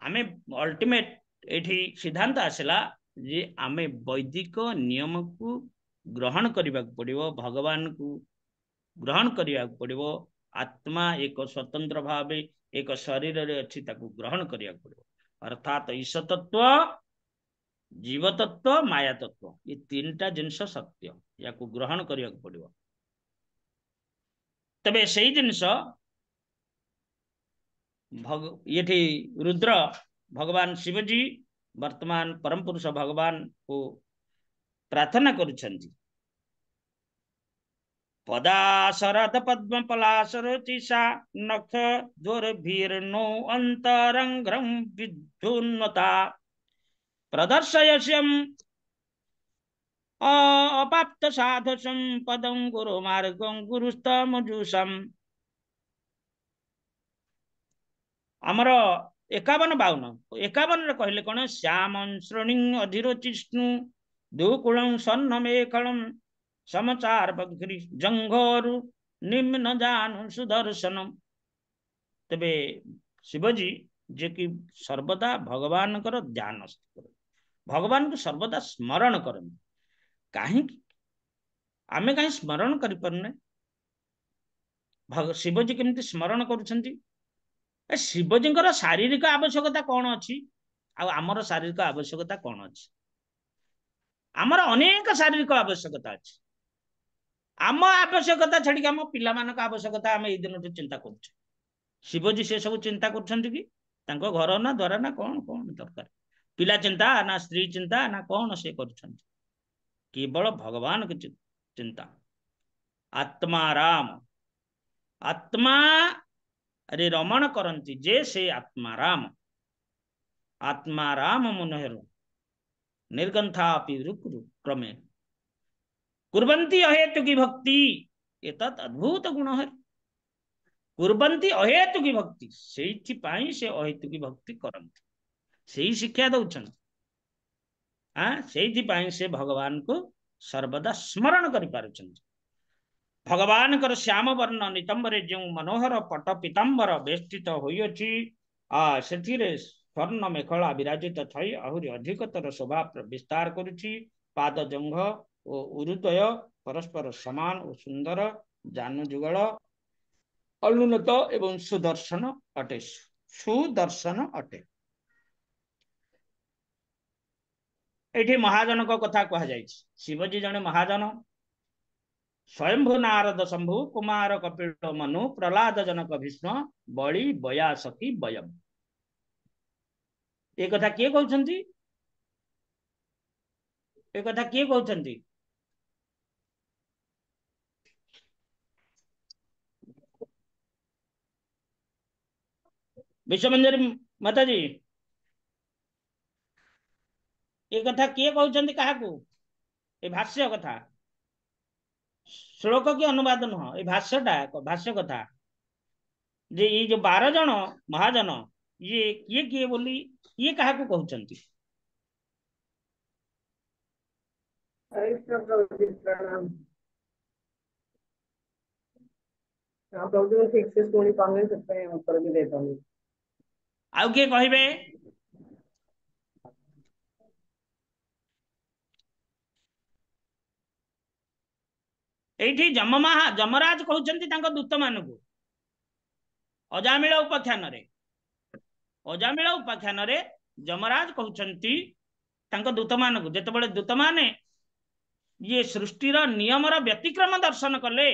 ଆମେ ଅଲ୍ଟିମେଟ ଏଠି ସିଦ୍ଧାନ୍ତ ଆସିଲା ଯେ ଆମେ ବୈଦିକ ନିୟମକୁ ଗ୍ରହଣ କରିବାକୁ ପଡିବ, ଭଗବାନଙ୍କୁ ଗ୍ରହଣ କରିବାକୁ ପଡିବ। ଆତ୍ମା ଏକ ସ୍ୱତନ୍ତ୍ର ଭାବେ ଏକ ଶରୀରରେ ଅଛି, ତାକୁ ଗ୍ରହଣ କରିବାକୁ ପଡିବ। ଅର୍ଥାତ ଈଶ ତତ୍ଵ, ଜୀବ ତତ୍ଵ, ମାୟା ତତ୍ଵ, ଏ ତିନିଟା ଜିନିଷ ସତ୍ୟ, ୟାକୁ ଗ୍ରହଣ କରିବାକୁ ପଡିବ। ତେବେ ସେଇ ଜିନିଷ ଏଠି ରୁଦ୍ର ଭଗବାନ ଶିବଜୀ ବର୍ତ୍ତମାନ ପରମ ପୁରୁଷ ଭଗବାନ କୁ ପ୍ରାର୍ଥନା କରୁଛନ୍ତି। ପଦାଶରଦ ପଦ୍ମ ପଲାଶରଚିଷା ନଖ ଦୁର୍ଭିର୍ନୋ ଅନ୍ତରଙ୍ଗ୍ରଂ ବିଦ୍ୟୁନ୍ନତା ପ୍ରଦର୍ଶୟସ୍ୟମ୍ ଅପାପ୍ତ ସାଧୁ ସମ୍ପଦଂ ଗୁରୁ ମାର୍ଗଂ ଗୁରୁସ୍ତମଜୁଷମ୍। ଆମର 51 କହିଲେ କଣ? ଶ୍ୟାମଂ ଶ୍ରେଣୀ ଅଧିରୋଚିଷ୍ଣୁ ଦୁକୁଳଂ ସନ୍ନମେଖଳଂ ସମଚାର ବଗ୍ରି ଜଙ୍ଘରୁ ନିମ୍ନ ଜାନୁ ସୁଦର୍ଶନମ୍। ତେବେ ଶିବଜୀ ଯେ କି ସର୍ବଦା ଭଗବାନଙ୍କର ଧ୍ୟାନ, ଭଗବାନଙ୍କୁ ସର୍ବଦା ସ୍ମରଣ କରନ୍ତି। କାହିଁକି ଆମେ କାହିଁ ସ୍ମରଣ କରିପାରୁନେ? ଶିବଜୀ କେମିତି ସ୍ମରଣ କରୁଛନ୍ତି? ଶିବଜୀଙ୍କର ଶାରୀରିକ ଆବଶ୍ୟକତା କଣ ଅଛି ଆଉ ଆମର ଶାରୀରିକ ଆବଶ୍ୟକତା କଣ ଅଛି? ଆମର ଅନେକ ଶାରୀରିକ ଆବଶ୍ୟକତା ଅଛି। ଆମ ଆବଶ୍ୟକତା ଛାଡିକି ଆମ ପିଲାମାନଙ୍କ ଆବଶ୍ୟକତା ଆମେ ଏଇ ଦିନଠୁ ଚିନ୍ତା କରୁଛେ। ଶିବଜୀ ସେ ସବୁ ଚିନ୍ତା କରୁଛନ୍ତି କି? ତାଙ୍କ ଘର ନା ଦ୍ୱାର ନା କଣ କଣ ଦରକାର? ପିଲା ଚିନ୍ତା ନା ସ୍ତ୍ରୀ ଚିନ୍ତା ନା କଣ ସେ କରୁଛନ୍ତି? କେବଳ ଭଗବାନ की ଚିନ୍ତା। ଆତ୍ମାରାମ, ଆତ୍ମା ରେ ରମଣ କରନ୍ତି ଯେ ସେ ଆତ୍ମାରାମ। ଆତ୍ମାରାମ ମନୋହର ନିର୍ଗନ୍ଥାପି ରୁକ୍ରୁ କ୍ରମେ कुर्वन्ति अहेतुकी भक्ति, एतत् अद्भुत गुण है। कुर्वन्ति अहेतुकी भक्ति, ସେଇଥିପାଇଁ ସେ ଅହେତୁकी ଭକ୍ତି କରନ୍ତି, ସେଇ ଶିକ୍ଷା ଦଉଛନ୍ତି। ସେଇଥିପାଇଁ ସେ ଭଗବାନଙ୍କୁ ସର୍ବଦା ସ୍ମରଣ କରିପାରୁଛନ୍ତି। ଭଗବାନଙ୍କର ଶ୍ୟାମ ବର୍ଣ୍ଣ ନିତମ୍ବରେ ଯେଉଁ ମନୋହର ପଟ ପୀତାମ୍ବର ବେଷ୍ଟିତ ହୋଇଅଛି, ସେଥିରେ ସ୍ୱର୍ଣ୍ଣ ମେଖଳା ବିରାଜିତ ଥାଇ ଆହୁରି ଅଧିକତର ଶୋଭା ବିସ୍ତାର କରୁଛି। ପାଦ ଜଙ୍ଘ ଓ ଉରୁଦୟ ପରସ୍ପର ସମାନ ଓ ସୁନ୍ଦର, ଜାନୁ ଯୁଗଳ ଅନୁନ୍ନତ ଏବଂ ସୁଦର୍ଶନ ଅଟେ। ସୁଦର୍ଶନ ଅଟେ। ଏଠି ମହାଜନଙ୍କ କଥା କୁହାଯାଇଛି। ଶିବଜୀ ଜଣେ ମହାଜନ। ସ୍ୱୟଂଭୁ ନାରଦ ଶମ୍ଭୁ କୁମାର କପିଳ ମନୁ ପ୍ରହ୍ଲାଦ ଜନକ ଭୀଷ୍ମ ବଳି ବୟାସଖୀ ବୟମ୍। ଏ କଥା କିଏ କହୁଛନ୍ତି? ଏ କଥା କିଏ କହୁଛନ୍ତି? ବିଶ୍ୱମଞ୍ଜରୀ ମାତାଜୀ, ଏ କଥା କିଏ କହୁଛନ୍ତି କାହାକୁ? ଏ ଭାଷ୍ୟ କଥା, ଶ୍ଲୋକ କି ଅନୁବାଦ ନୁହଁ, ଏ ଭାଷ୍ୟଟା, ଭାଷ୍ୟ କଥା ଯେ ଏଇ ଯୋଉ 12 ଜଣ ମହାଜନ ଇଏ କିଏ କିଏ ବୋଲି ଇଏ କାହାକୁ କହୁଛନ୍ତି? ଆଉ କିଏ କହିବେ? ଏଇଠି ଯମରାଜ କହୁଛନ୍ତି ତାଙ୍କ ଦୂତ ମାନଙ୍କୁ ଅଜାମିଳ ଉପାଖ୍ୟାନରେ। ଅଜାମିଳ ଉପାଖ୍ୟାନରେ ଯମରାଜ କହୁଛନ୍ତି ତାଙ୍କ ଦୂତ ମାନଙ୍କୁ, ଯେତେବେଳେ ଦୂତ ମାନେ ଇଏ ସୃଷ୍ଟିର ନିୟମର ବ୍ୟତିକ୍ରମ ଦର୍ଶନ କଲେ,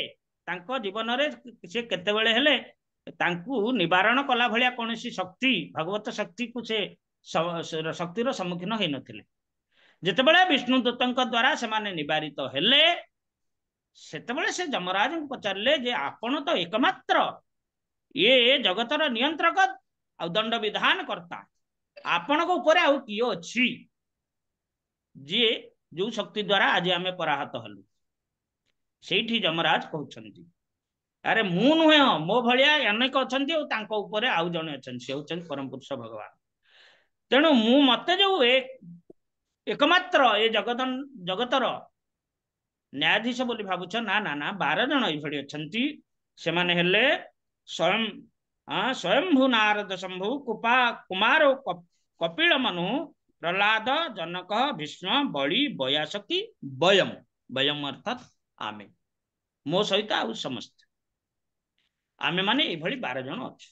ତାଙ୍କ ଜୀବନରେ ସେ କେତେବେଳେ ହେଲେ ତାଙ୍କୁ ନିବାରଣ କଲା ଭଳିଆ କୌଣସି ଶକ୍ତି, ଭଗବତ ଶକ୍ତିକୁ ସେ ଶକ୍ତିର ସମ୍ମୁଖୀନ ହେଇନଥିଲେ। ଯେତେବେଳେ ବିଷ୍ଣୁଦୂତଙ୍କ ଦ୍ୱାରା ସେମାନେ ନିବାରିତ ହେଲେ, ସେତେବେଳେ ସେ ଯମରାଜଙ୍କୁ ପଚାରିଲେ ଯେ ଆପଣ ତ ଏକମାତ୍ର ଏ ଜଗତର ନିୟନ୍ତ୍ରକ ଆଉ ଦଣ୍ଡ ବିଧାନ କର୍ତ୍ତା, ଆପଣଙ୍କ ଉପରେ ଆଉ କିଏ ଅଛି ଯିଏ ଯୋଉ ଶକ୍ତି ଦ୍ୱାରା ଆଜି ଆମେ ପରାହତ ହେଲୁ? ସେଇଠି ଯମରାଜ କହୁଛନ୍ତି, ଆରେ ମୁଁ ନୁହେଁ, ମୋ ଭଳିଆ ଅନେକ ଅଛନ୍ତି ଆଉ ତାଙ୍କ ଉପରେ ଆଉ ଜଣେ ଅଛନ୍ତି, ସେ ହଉଛନ୍ତି ପରମ ପୁରୁଷ ଭଗବାନ। ତେଣୁ ମତେ ଯୋଉ ଏକମାତ୍ର ଏ ଜଗତର ନ୍ୟାୟାଧୀଶ ବୋଲି ଭାବୁଛ, ନା ନା ନା, 12 ଜଣ ଏଇଭଳି ଅଛନ୍ତି। ସେମାନେ ହେଲେ ସ୍ୱୟଂଭୁ ନାରଦ ଶମ୍ଭୁ କୁମାର କପିଳ ମନୁ ପ୍ରହ୍ଲାଦ ଜନକ ଭୀଷ୍ମ ବଳି ବୟାସକି ବୟମ। ବୟମ ଅର୍ଥାତ୍ ଆମେ, ମୋ ସହିତ ଆଉ ସମସ୍ତେ, ଆମେ ମାନେ ଏଇଭଳି 12 ଜଣ ଅଛୁ।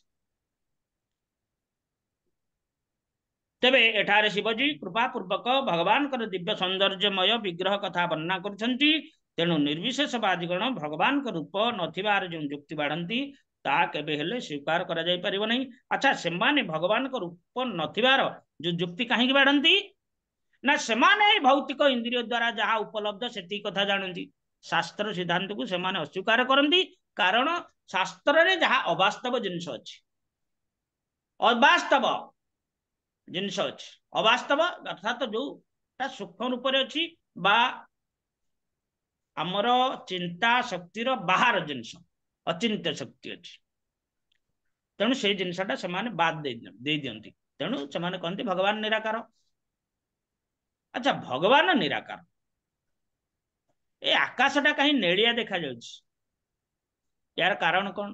ତେବେ ଏଠାରେ ଶିବଜୀ କୃପା ପୂର୍ବକ ଭଗବାନଙ୍କର ଦିବ୍ୟ ସୌନ୍ଦର୍ଯ୍ୟମୟ ବିଗ୍ରହ କଥା ବର୍ଣ୍ଣନା କରୁଛନ୍ତି। ତେଣୁ ନିର୍ବିଶେଷବାଦୀଗଣ ଭଗବାନଙ୍କ ରୂପ ନଥିବାର ଯେଉଁ ଯୁକ୍ତି ବାଢ଼ନ୍ତି, ତାହା କେବେ ହେଲେ ସ୍ୱୀକାର କରାଯାଇ ପାରିବ ନାହିଁ। ଆଚ୍ଛା, ସେମାନେ ଭଗବାନଙ୍କ ରୂପ ନଥିବାର ଯୋଉ ଯୁକ୍ତି କାହିଁକି ବାଢ଼ନ୍ତି? ନା ସେମାନେ ଭୌତିକ ଇନ୍ଦ୍ରିୟ ଦ୍ୱାରା ଯାହା ଉପଲବ୍ଧ ସେତିକି କଥା ଜାଣନ୍ତି। ଶାସ୍ତ୍ର ସିଦ୍ଧାନ୍ତକୁ ସେମାନେ ଅସ୍ୱୀକାର କରନ୍ତି, କାରଣ ଶାସ୍ତ୍ରରେ ଯାହା ଅବାସ୍ତବ ଜିନିଷ ଅଛି, ଅବାସ୍ତବ ଜିନିଷ ଅଛି, ଅବାସ୍ତବ ଅର୍ଥାତ ଯୋଉଟା ସୂକ୍ଷ୍ମ ରୂପରେ ଅଛି ବା ଆମର ଚିନ୍ତା ଶକ୍ତିର ବାହାର ଜିନିଷ, ଅଚିନ୍ତ୍ୟ ଶକ୍ତି ଅଛି। ତେଣୁ ସେଇ ଜିନିଷଟା ସେମାନେ ବାଦ ଦେଇ ଦିଅନ୍ତି। ତେଣୁ ସେମାନେ କହନ୍ତି ଭଗବାନ ନିରାକାର। ଆଚ୍ଛା, ଭଗବାନ ନିରାକାର, ଏ ଆକାଶଟା କାହିଁ ନେଳିଆ ଦେଖାଯାଉଛି? ଏହାର କାରଣ କଣ?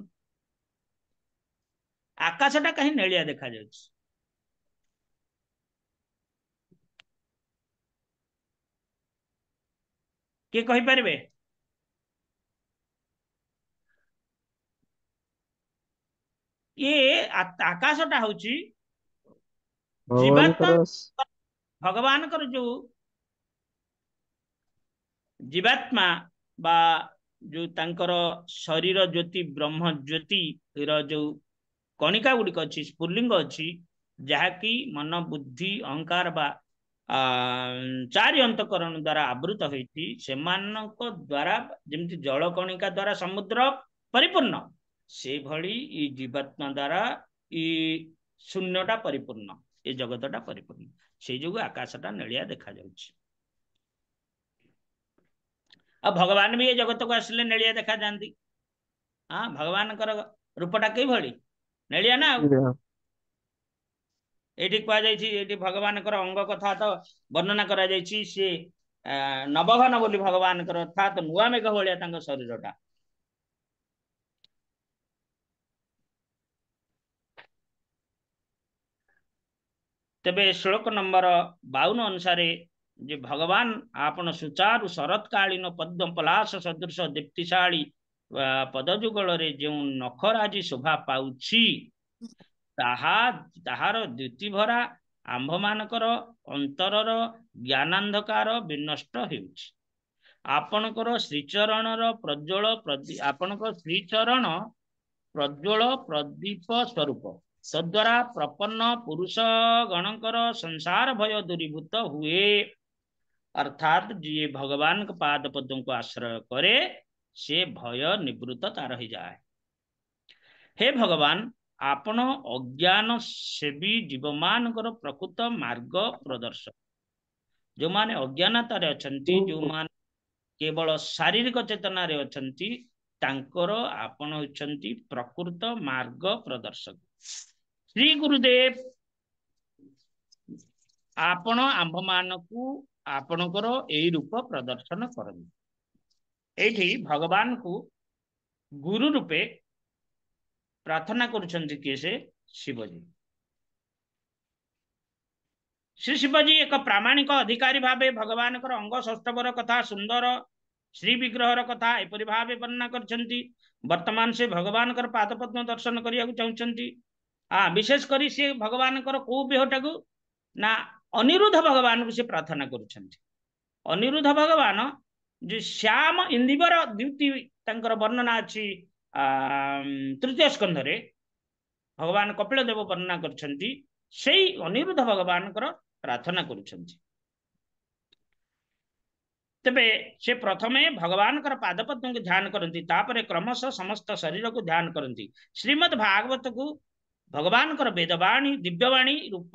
ଆକାଶଟା କାହିଁ ନେଳିଆ ଦେଖାଯାଉଛି? କିଏ କହିପାରିବେ? ଆକାଶଟା ହଉଛି ଜୀବାତ୍ମା, ଭଗବାନଙ୍କର ଯୋଉ ଜୀବାତ୍ମା ବା ଯୋଉ ତାଙ୍କର ଶରୀର ଜ୍ୟୋତି ବ୍ରହ୍ମ ଜ୍ୟୋତିର ଯୋଉ କଣିକା ଗୁଡିକ ଅଛି, ସ୍ଫୁଲିଙ୍ଗ ଅଛି, ଯାହାକି ମନ ବୁଦ୍ଧି ଅହଙ୍କାର ବା 4 ଅନ୍ତଃକରଣ ଦ୍ୱାରା ଆବୃତ ହୋଇଛି, ସେମାନଙ୍କ ଦ୍ୱାରା ଯେମିତି ଜଳ କଣିକା ଦ୍ୱାରା ସମୁଦ୍ର ପରିପୂର୍ଣ୍ଣ, ସେଭଳି ଏ ଜୀବାତ୍ମା ଦ୍ୱାରା ଏ ଶୂନ୍ୟଟା ପରିପୂର୍ଣ୍ଣ, ଏ ଜଗତଟା ପରିପୂର୍ଣ୍ଣ। ସେଇ ଯୋଗୁଁ ଆକାଶଟା ନେଳିଆ ଦେଖାଯାଉଛି। ଆଉ ଭଗବାନ ବି ଏ ଜଗତକୁ ଆସିଲେ ନେଳିଆ ଦେଖାଯାଆନ୍ତି। ଭଗବାନଙ୍କର ରୂପଟା କିଭଳି? ନେଳିଆ ନା। ଆଉ ଏଇଠି କୁହାଯାଇଛି, ଏଇଠି ଭଗବାନଙ୍କର ଅଙ୍ଗ କଥା ତ ବର୍ଣ୍ଣନା କରାଯାଇଛି। ସିଏ ନବଘନ ବୋଲି ଭଗବାନଙ୍କର, ଅର୍ଥାତ୍ ନୂଆ ମେଘ ଭଳିଆ ତାଙ୍କ ଶରୀରଟା। ତେବେ ଶ୍ଲୋକ ନମ୍ବର 52 ଅନୁସାରେ ଯେ ଭଗବାନ ଆପଣ ସୁଚାରୁ ଶରତକାଳୀନ ପଦ୍ମ ପଲାଶ ସଦୃଶ ଦୀପ୍ତିଶାଳୀ ପଦଯୁଗଳରେ ଯେଉଁ ନଖରାଜି ଶୋଭା ପାଉଛି, ତାହାର ଦ୍ୟୁତି ଭରା ଆମ୍ଭମାନଙ୍କର ଅନ୍ତରର ଜ୍ଞାନାନ୍ଧକାର ବିନଷ୍ଟ ହେଉଛି। ଆପଣଙ୍କର ଶ୍ରୀଚରଣର ପ୍ରଜ୍ୱଳ ପ୍ରଦୀପ ସ୍ୱରୂପ, ତଦ୍ୱାରା ପ୍ରପନ୍ନ ପୁରୁଷ ଗଣଙ୍କର ସଂସାର ଭୟ ଦୂରୀଭୂତ ହୁଏ। ଅର୍ଥାତ୍ ଯିଏ ଭଗବାନଙ୍କ ପାଦ ପଦ୍ମକୁ ଆଶ୍ରୟ କରେ, ସେ ଭୟ ନିବୃତ୍ତ ତାର ହେଇଯାଏ। ହେ ଭଗବାନ, ଆପଣ ଅଜ୍ଞାନ ସେବୀ ଜୀବମାନଙ୍କର ପ୍ରକୃତ ମାର୍ଗ ପ୍ରଦର୍ଶକ। ଯୋଉମାନେ ଅଜ୍ଞାନତାରେ ଅଛନ୍ତି, ଯୋଉମାନେ କେବଳ ଶାରୀରିକ ଚେତନାରେ ଅଛନ୍ତି, ତାଙ୍କର ଆପଣ ହେଉଛନ୍ତି ପ୍ରକୃତ ମାର୍ଗ ପ୍ରଦର୍ଶକ। ଶ୍ରୀ ଗୁରୁଦେବ, ଆପଣ ଆମ୍ଭମାନଙ୍କୁ ଆପଣଙ୍କର ଏଇ ରୂପ ପ୍ରଦର୍ଶନ କରନ୍ତୁ। ଏଇଠି ଭଗବାନଙ୍କୁ ଗୁରୁ ରୂପେ ପ୍ରାର୍ଥନା କରୁଛନ୍ତି କିଏ? ସେ ଶିବଜୀ। ଶ୍ରୀ ଶିବଜୀ ଏକ ପ୍ରାମାଣିକ ଅଧିକାରୀ ଭାବେ ଭଗବାନଙ୍କର ଅଙ୍ଗ ସୌଷ୍ଠବର କଥା, ସୁନ୍ଦର ଶ୍ରୀ ବିଗ୍ରହର କଥା ଏପରି ଭାବେ ବର୍ଣ୍ଣନା କରିଛନ୍ତି। ବର୍ତ୍ତମାନ ସେ ଭଗବାନଙ୍କର ପାଦପଦ୍ମ ଦର୍ଶନ କରିବାକୁ ଚାହୁଁଛନ୍ତି। ବିଶେଷ କରି ସେ ଭଗବାନଙ୍କର କୋଉ ବିହଟାକୁ, ନା ଅନିରୁଦ୍ଧ ଭଗବାନଙ୍କୁ ସେ ପ୍ରାର୍ଥନା କରୁଛନ୍ତି। ଅନିରୁଦ୍ଧ ଭଗବାନ ଯେ ଶ୍ୟାମ ଇନ୍ଦିବର ଦ୍ୟୁତି ତାଙ୍କର ବର୍ଣ୍ଣନା ଅଛି ତୃତୀୟ ସ୍କନ୍ଧରେ। ଭଗବାନ କପିଳ ଦେବ ବର୍ଣ୍ଣନା କରିଛନ୍ତି, ସେଇ ଅନିରୁଦ୍ଧ ଭଗବାନଙ୍କର ପ୍ରାର୍ଥନା କରୁଛନ୍ତି। ତେବେ ସେ ପ୍ରଥମେ ଭଗବାନଙ୍କର ପାଦପଦ୍ମକୁ ଧ୍ୟାନ କରନ୍ତି, ତାପରେ କ୍ରମଶଃ ସମସ୍ତ ଶରୀରକୁ ଧ୍ୟାନ କରନ୍ତି। ଶ୍ରୀମଦ୍ ଭାଗବତକୁ ଭଗବାନଙ୍କର ବେଦବାଣୀ ଦିବ୍ୟବାଣୀ ରୂପ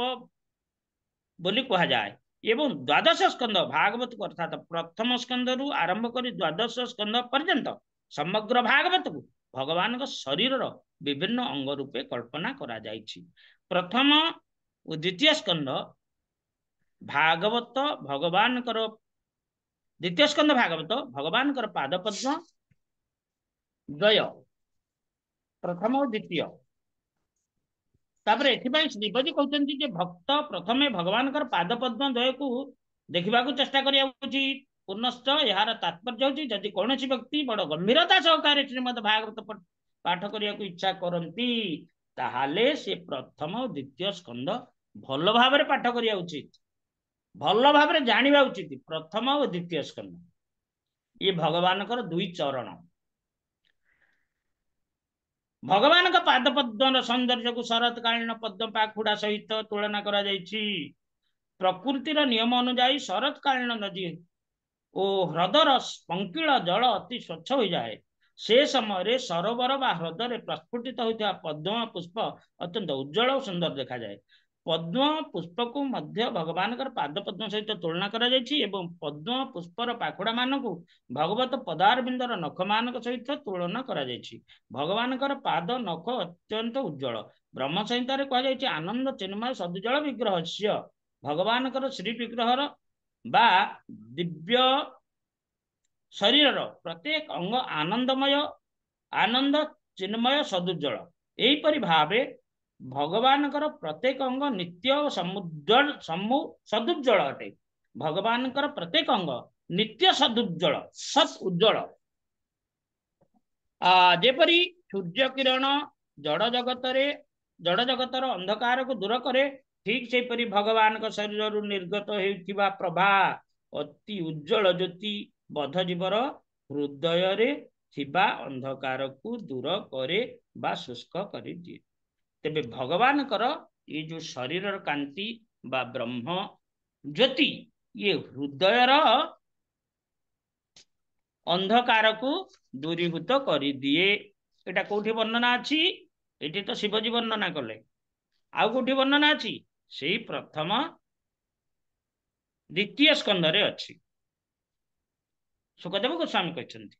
ବୋଲି କୁହାଯାଏ ଏବଂ ଦ୍ୱାଦଶ ସ୍କନ୍ଦ ଭାଗବତକୁ ଅର୍ଥାତ ପ୍ରଥମ ସ୍କନ୍ଧରୁ ଆରମ୍ଭ କରି ଦ୍ୱାଦଶ ସ୍କନ୍ଧ ପର୍ଯ୍ୟନ୍ତ ସମଗ୍ର ଭାଗବତକୁ ଭଗବାନଙ୍କ ଶରୀରର ବିଭିନ୍ନ ଅଙ୍ଗ ରୂପେ କଳ୍ପନା କରାଯାଇଛି। ପ୍ରଥମ ଓ ଦ୍ୱିତୀୟ ସ୍କନ୍ଧ ଭାଗବତ ଭଗବାନଙ୍କର ଦ୍ୱିତୀୟ ସ୍କନ୍ଧ ଭାଗବତ ଭଗବାନଙ୍କର ପାଦପଦ୍ମ ଦ୍ୱୟ, ପ୍ରଥମ ଓ ଦ୍ୱିତୀୟ। ତାପରେ ଏଥିପାଇଁ ଶ୍ରୀପତି କହୁଛନ୍ତି ଯେ ଭକ୍ତ ପ୍ରଥମେ ଭଗବାନଙ୍କର ପାଦପଦ୍ମ ଦ୍ୱୟକୁ ଦେଖିବାକୁ ଚେଷ୍ଟା କରିବା ଉଚିତ। ପୁନଶ୍ଚ ଏହାର ତାତ୍ପର୍ଯ୍ୟ ହେଉଛି ଯଦି କୌଣସି ବ୍ୟକ୍ତି ବଡ଼ ଗମ୍ଭୀରତା ସହକାରେ ଶ୍ରୀମଦ୍ ଭାଗବତ ପାଠ କରିବାକୁ ଇଚ୍ଛା କରନ୍ତି ତାହେଲେ ସେ ପ୍ରଥମ ଓ ଦ୍ୱିତୀୟ ସ୍କନ୍ଧ ଭଲ ଭାବରେ ପାଠ କରିବା ଉଚିତ, ଭଲ ଭାବରେ ଜାଣିବା ଉଚିତ। ପ୍ରଥମ ଓ ଦ୍ୱିତୀୟ ସ୍କନ୍ଧ ଇଏ ଭଗବାନଙ୍କର ଦୁଇ ଚରଣ। ଭଗବାନଙ୍କ ପାଦପଦ୍ମର ସୌନ୍ଦର୍ଯ୍ୟକୁ ଶରତକାଳୀନ ପଦ୍ମ ପାଖୁଡା ସହିତ ତୁଳନା କରାଯାଇଛି। ପ୍ରକୃତିର ନିୟମ ଅନୁଯାୟୀ ଶରତକାଳୀନ ନଦୀ ଓ ହ୍ରଦର ପଙ୍କିଳ ଜଳ ଅତି ସ୍ୱଚ୍ଛ ହୋଇଯାଏ। ସେ ସମୟରେ ସରୋବର ବା ହ୍ରଦରେ ପ୍ରସ୍ଫୁଟିତ ହୋଇଥିବା ପଦ୍ମ ପୁଷ୍ପ ଅତ୍ୟନ୍ତ ଉଜ୍ଜଳ ଓ ସୁନ୍ଦର ଦେଖାଯାଏ। ପଦ୍ମ ପୁଷ୍ପକୁ ମଧ୍ୟ ଭଗବାନଙ୍କର ପାଦପଦ୍ମ ସହିତ ତୁଳନା କରାଯାଇଛି ଏବଂ ପଦ୍ମ ପୁଷ୍ପର ପାଖୁଡା ମାନଙ୍କୁ ଭଗବତ ପଦାରବିନ୍ଦର ନଖମାନଙ୍କ ସହିତ ତୁଳନା କରାଯାଇଛି। ଭଗବାନଙ୍କର ପାଦ ନଖ ଅତ୍ୟନ୍ତ ଉଜ୍ଜଳ। ବ୍ରହ୍ମ ସଂହିତାରେ କୁହାଯାଇଛି ଆନନ୍ଦ ଚିନ୍ମୟ ସଦୁଜଳ ବିଗ୍ରହସ୍ୟ। ଭଗବାନଙ୍କର ଶ୍ରୀ ବିଗ୍ରହର ବା ଦିବ୍ୟ ଶରୀରର ପ୍ରତ୍ୟେକ ଅଙ୍ଗ ଆନନ୍ଦମୟ, ଆନନ୍ଦ ଚିନ୍ମୟ ସଦୁଜ୍ଜଳ। ଏହିପରି ଭାବେ ଭଗବାନଙ୍କର ପ୍ରତ୍ୟେକ ଅଙ୍ଗ ନିତ୍ୟ ଓ ସଦୁଜ୍ଜଳ ଅଟେ। ଭଗବାନଙ୍କର ପ୍ରତ୍ୟେକ ଅଙ୍ଗ ନିତ୍ୟ ସଦୁଜ୍ଜଳ, ସତ୍ ଉଜ୍ଜଳ। ଯେପରି ସୂର୍ଯ୍ୟ କିରଣ ଜଡ଼ ଜଗତର ଅନ୍ଧକାରକୁ ଦୂର କରେ, ଠିକ ସେହିପରି ଭଗବାନଙ୍କ ଶରୀରରୁ ନିର୍ଗତ ହେଉଥିବା ପ୍ରଭା ଅତି ଉଜ୍ଜଳ ଜ୍ୟୋତି ବଦ୍ଧଜୀବର ହୃଦୟରେ ଥିବା ଅନ୍ଧକାରକୁ ଦୂର କରେ ବା ଶୁଷ୍କ କରିଦିଏ। ତେବେ ଭଗବାନଙ୍କର ଏ ଯୋଉ ଶରୀରର କାନ୍ତି ବା ବ୍ରହ୍ମ ଜ୍ୟୋତି ଇଏ ହୃଦୟର ଅନ୍ଧକାରକୁ ଦୂରୀଭୂତ କରିଦିଏ। ଏଟା କୋଉଠି ବର୍ଣ୍ଣନା ଅଛି? ଏଠି ତ ଶିବଜୀ ବର୍ଣ୍ଣନା କଲେ, ଆଉ କୋଉଠି ବର୍ଣ୍ଣନା ଅଛି? ସେଇ ପ୍ରଥମ ଦ୍ୱିତୀୟ ସ୍କନ୍ଧରେ ଅଛି। ସୁଖଦେବ ଗୋସ୍ୱାମୀ କହିଛନ୍ତି।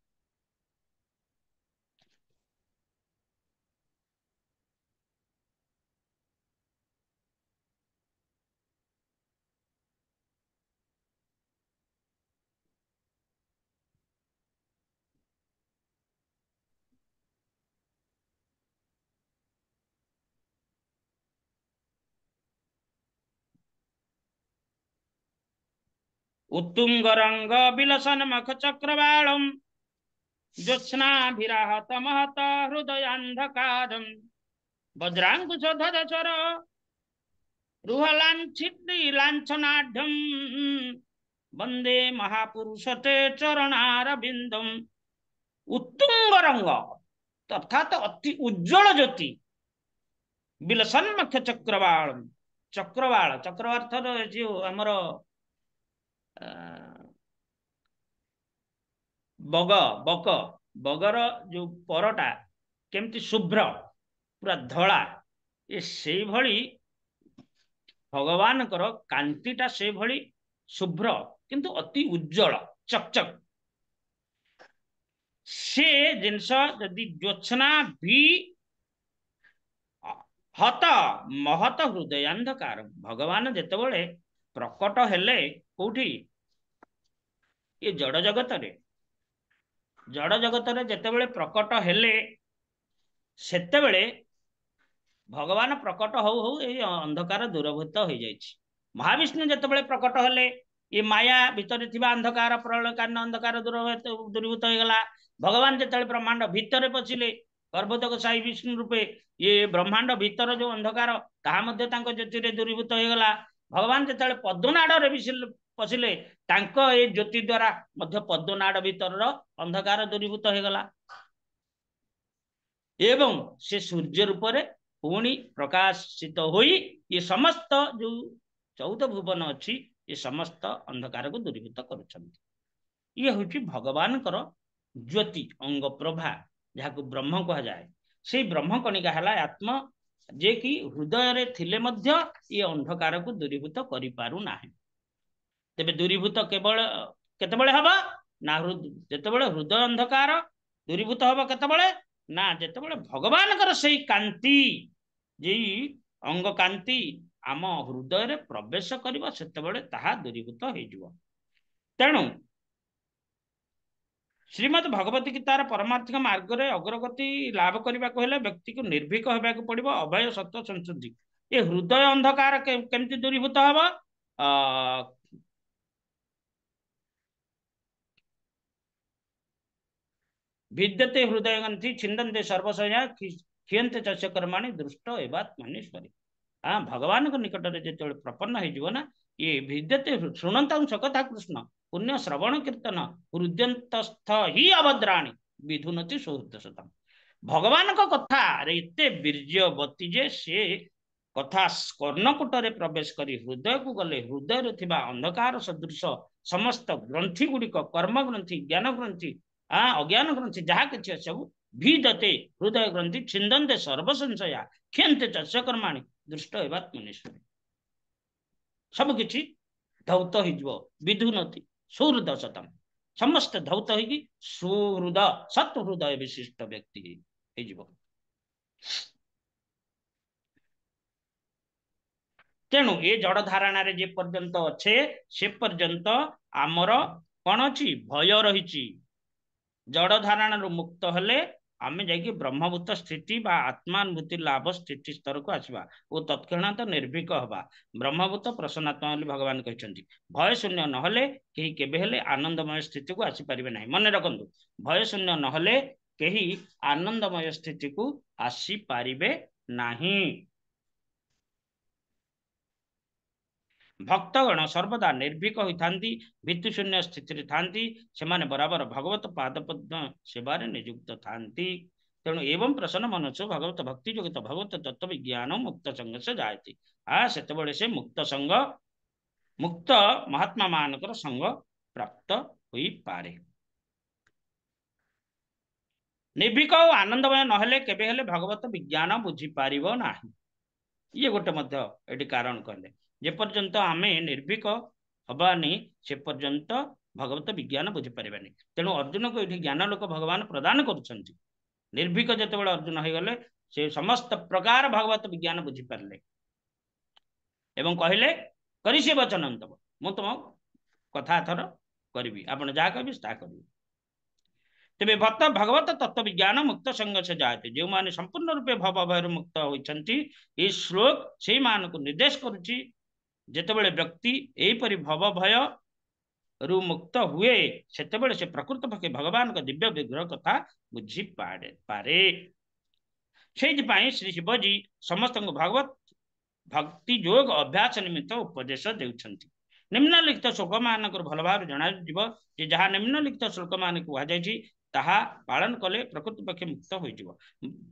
उत्तुंगरंग विलसन मख चक्रवालम ज्योत्स्नाभिराहत महत हृदयांधकारम वज्रांकुशोधर स्वर रुहलांछिद्री लांछनाढ्यम वंदे महापुरुषते चरणारविंदम। उत्तुंगरंग अर्थात अति उज्ज्वल ज्योति, विलसन मख चक्रवाल, चक्रवाल चक्रवार्थर जो आमर बग बक बगर जो परटा केमती शुभ्र पूरा धला, ये से भली भगवान कांतिटा से भली शुभ्र किंतु अति उज्जवल चकचक। से जिनस यदि ज्योत्स्ना भी हत महत हृदयांधकार, भगवान जेतेबेले प्रकट हेले कोठी ये जड़ जगत रे जेतेबेले प्रकट हेले सेतेबेले भगवान प्रकट हो ये अंधकार दूरभूत हो जाइछि। महाविष्णु जेतेबेले प्रकट हेले ये माया भितर थिबा अंधकार प्रलय कारण अंधकार दूरीभूत हो गला। भगवान जेतेबेले ब्रह्मांड भितर पशिले गर्भोदक साई विष्णु रूपे ये ब्रह्मांड भितर जो अंधकार ताहा मध्ये तांको ज्योति रे दूरीभूत हो गला। भगवान जेतेबेले पद्मनाड़ रे पशिले तांको ए ज्योति द्वारा मध्य पद्मनाड़ भितर अंधकार दूरीभूत हो गला। एवं से सूर्य रूप रे पुणी प्रकाशित होई ये समस्त जो 14 भुवन अच्छी ये समस्त अंधकार को दूरीभूत करुछंती। ये हूँ भगवान ज्योति अंग प्रभा जहाँ को ब्रह्म कह जाए से ब्रह्म कणिका है आत्मा जे कि हृदय रे थिले मध्य ये अंधकार को दूरीभूत करि पारु नाही। तेबे दूरीभूत केवल केतेबेले हबा ना जेतेबेले हृदय अंधकार दूरीभूत हबा केतेबेले ना जेतेबेले भगवान कर सही कांति जे अंग कांति आम हृदय रे प्रवेश करिबा सेतेबेले ताहा दूरीभूत हे जिवो। तेणु श्रीमद भगवती गीतार परमार्थिक मार्ग रे अग्रगति लाभ करने को हेले व्यक्ति को निर्भीक होगा पड़ो अभय सत्य संशुद्धि ये हृदय अंधकार केमती दूरीभूत हम विद्यते हृदय ग्रंथि छिंदन्ते सर्वशया क्षीयन्ते चस्य कर्माणि दृष्ट एवात्मनीश्वरी। हाँ भगवान को निकट में जो प्रपन्न हो ना ये विद्यते शुणंता सकथा कृष्ण पुण्य श्रवण कीर्तन हृदयंतस्थ ही अभद्राणी विधुनति सुहृदशतम। भगवान को कथा एते वीर्यवती जे से कथा कर्णकुटरे प्रवेश करी हृदय को गले हृदय थिबा अंधकार सदृश समस्त ग्रंथि गुड़िक कर्म ग्रंथि ज्ञान ग्रंथि अज्ञान ग्रंथि जहाँ कि सब भिदते हृदय ग्रंथि छिंदन्ते सर्वसंशया क्षयन्ते चस्य कर्माणि दृष्ट एवात्मनीश्वरी। सबकि धौत हो विधुनति सुहृद शतम समस्त धौत हो सुहृद सत्हृदय विशिष्ट व्यक्ति हो। तेणु ये जड़ धारणा जे पर्यंत अच्छे से पर्यंत आमर कौन अच्छी भय रही जड़ धारणा मुक्त हेले आमे जाकि ब्रह्मभूत स्थिति बा आत्मानुभूति लाभ स्थिति स्तर को आसवा और तत्क्षणात निर्भीक हवा ब्रह्मभूत प्रसन्नात्मा भगवान कहते भय शून्य नहले कहीं केबे हेले आनंदमय स्थिति को आसीपारे ना। मन रखु भय शून्य नहले कहीं आनंदमय स्थिति को आसीपारे नहीं। भक्तगण सर्वदा निर्भीक होता भीतुशून्य स्थिति था से बराबर भगवत पादपद्म सेवार नियुक्त था। तेणु एवं प्रसन्न मनुष्य भगवत भक्ति जोगित भगवत तत्व विज्ञान मुक्त संग से जायती से से मुक्त संग मुक्त महात्मा मानकर संग प्राप्त हो पारे। निर्भीक और आनंदमय नहले केबे हेले भगवत विज्ञान बुझी पारिबो नाही। ये गोटे मध्य एटी कारण कहले जे पर्यंत आमे निर्भीक हबानी से पर्यंत भगवत विज्ञान बुझी पारिबानी। तेणु अर्जुन को ये ज्ञान लोक भगवान प्रदान करुछंती। निर्भीक जेतेबेले अर्जुन हो गले से समस्त प्रकार भगवत विज्ञान बुझी पारले एवं कहले करी से वचन तब मु तुम कथा थर करी आपण जहाँ कह करी। तेरे भक्त भगवत तत्व विज्ञान मुक्त संग से जाते जो माने संपूर्ण रूपे भव भय मुक्त होती ये श्लोक से मान को निर्देश करुच्ची जेतेबेले व्यक्ति एपरी भव भय रु मुक्त हुए सेतेबेले से प्रकृत पक्षे भगवान का दिव्य विग्रह कथा बुझी पारे। से श्री शिवजी समस्त भगवत भक्ति योग अभ्यास निमित्त उपदेश देउछंती। निम्नलिखित श्लोक मान भल भाव जन जहाँ निम्नलिखित श्लोक मान कहुई ताहा पालन कले प्रकृत पक्षे मुक्त हो